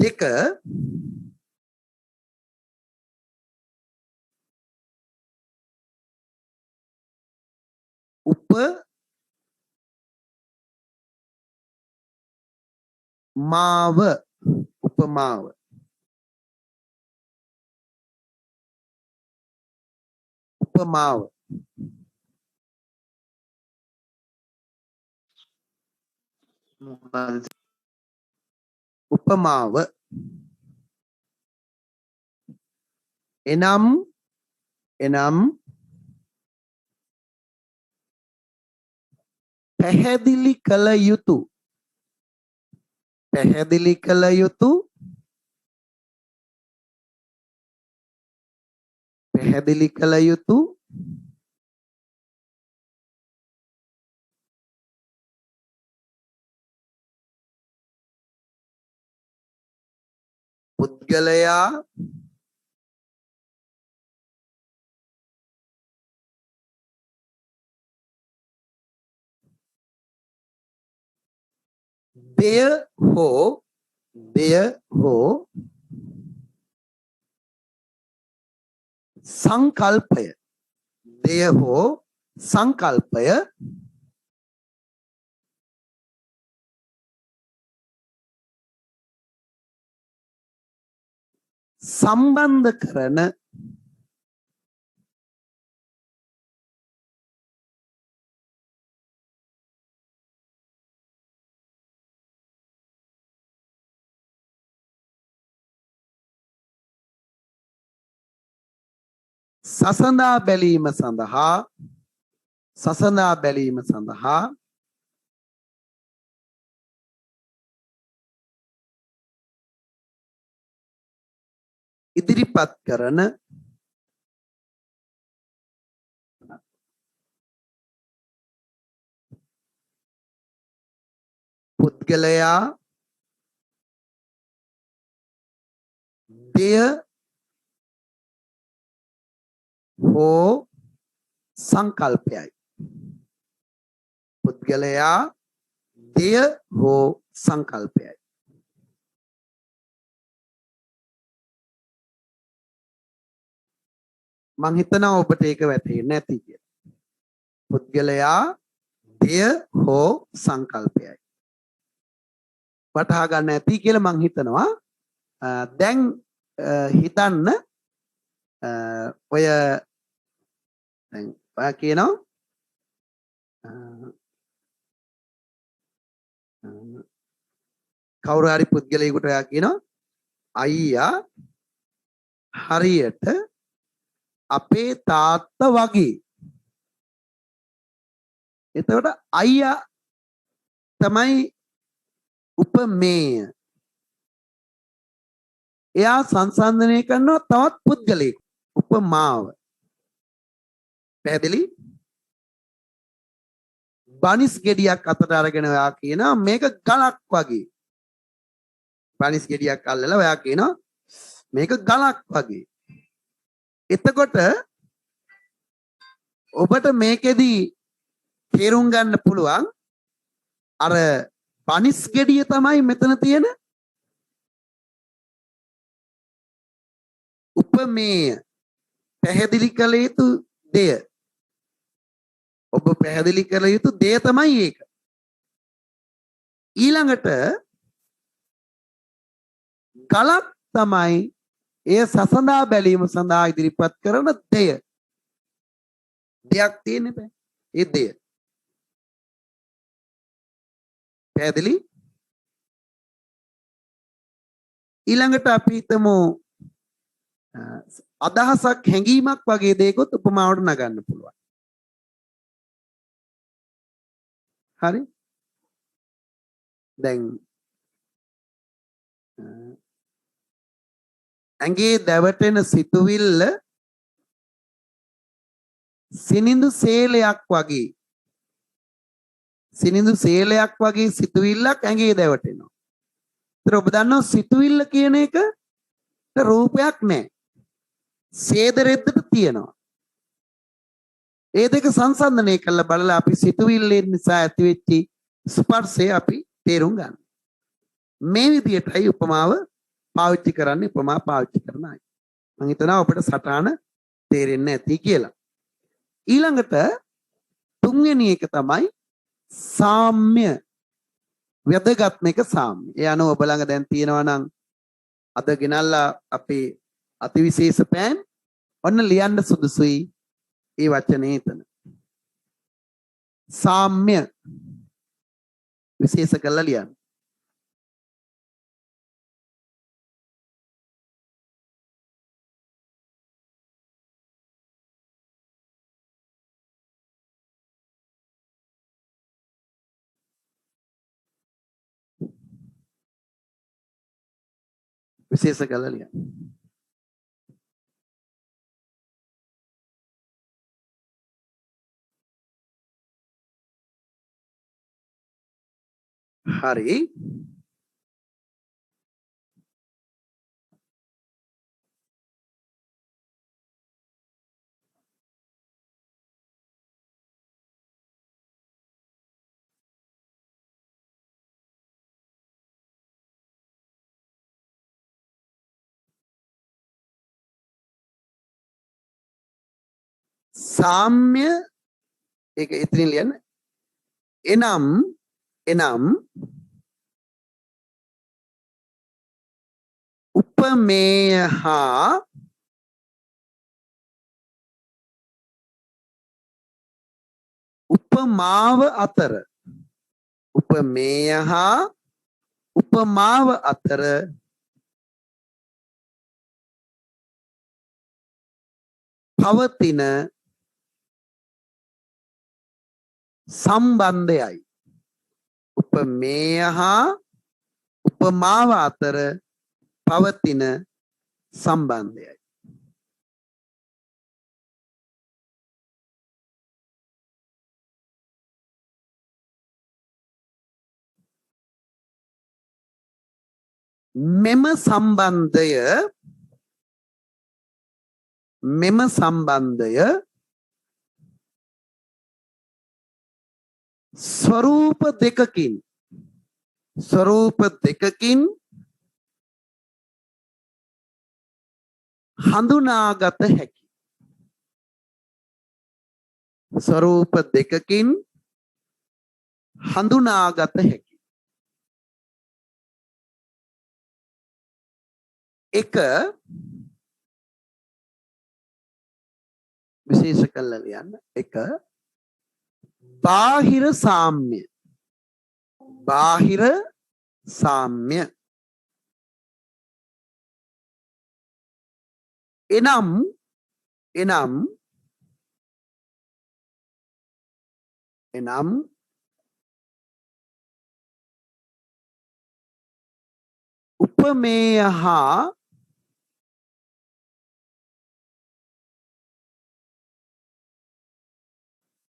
A: දෙක උපමාව එනම් පැහැදිලි කළ යුතු පැහැදිලි කළ යුතු පැහැදිලි කළ යුතු පුද්ගලයා දෙය හෝ සංකල්පය දෙය හෝ සංකල්පය සම්බන්ධ කරන සසඳා බැලීම සඳහා ඉදිරිපත් කරන පුද්ගලයා දෙය හෝ සංකල්පයයි පුද්ගලයා දෙය හෝ සංකල්පයයි මං හිතනවා ඔබට ඒක වැටහෙන්නේ නැති කියලා පුද්ගලයා දෙය හෝ සංකල්පයයි වටහා ගන්න ඇති කියලා මං හිතනවා දැන් හිතන්න ඔය දැන් ඔයා කියනවා කවුරු හරි පුද්ගලයෙකුට ඔයා කියනවා අයියා හරියට අපේ තාත්තා වගේ එතකොට අයියා තමයි උපමේය එයා සංසන්දනය කරනවා තවත් පුද්ගලයෙකු උපමාව පැහැදිලි බනිස් ගෙඩියක් අතට අරගෙන ඔයා කියනවා මේක ගලක් වගේ බනිස් ගෙඩියක් අල්ලලා ඔයා කියනවා මේක ගලක් වගේ එතකොට ඔබට මේකෙදි තේරුම් ගන්න පුළුවන් අර බනිස් ගෙඩිය තමයි මෙතන තියෙන උපමේය පැහැදිලි කළ යුතු දෙය ඔබ පැහැදිලි කළ යුතු දෙය තමයි ඒක ඊළඟට ගලක් තමයි එය සසඳා බැලීම සඳහා ඉදිරිපත් කරන දෙය දෙයක් තියෙන්න බෑ ඒ දෙය පැහැදිලි ඊළඟට අපි හිතමු අදහසක් හැඟීමක් වගේ දෙයකොත් උපමාවට නගන්න පුළුවන් හරි දැන් ඇඟේ දැවටෙන සිතුවිල්ල සිනිඳු සේලයක් වගේ සිතුවිල්ලක් ඇඟේ දැවටෙනවා. ඒතර ඔබ දන්නවා සිතුවිල්ල කියන එක රූපයක් නෑ. සේද රෙද්දට තියෙනවා. ඒ දෙක සංසන්දනය කරලා බලලා අපි සිතුවිල්ලෙන් නිසා ඇතිවෙච්ච ස්පර්ශය අපි තේරුම් ගන්න. මේ විදිහටයි උපමාව පාවිච්චි කරන්නේ උපමා පාවිච්චි කරන අය. මම හිතනවා ඔබට සටහන තේරෙන්නේ නැති කියලා. ඊළඟට තුන්වෙනි එක තමයි සාම්‍ය. වැදගත්ම එක සාම්‍ය. ඒ අනුව ඔබ ළඟ දැන් තියෙනවා නම් අද ගෙනල්ලා අපේ අතිවිශේෂ පෑන් ඔන්න ලියන්න සුදුසුයි ඒ වචනේ එතන. සාම්‍ය විශේෂ කරලා ලියන්න. විශේෂ කරලා ලියන්න. හරි. සාම්‍ය ඒක එතනින් ලියන්න. එනම් උපමේය හා උපමාව අතර උපමේය හා උපමාව අතර පවතින සම්බන්ධයයි. උපමේය හා උපමාව අතර පවතින සම්බන්ධයයි. මෙම සම්බන්ධය ස්වරූප දෙකකින් හඳුනාගත හැකි. ස්වරූප දෙකකින් හඳුනාගත හැකි. එක විශේෂ කරලා ලියන්න. එක බාහිර සාම්‍ය එනම් උපමේය හා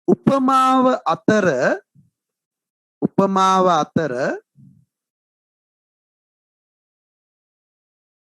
A: උපමාව අතර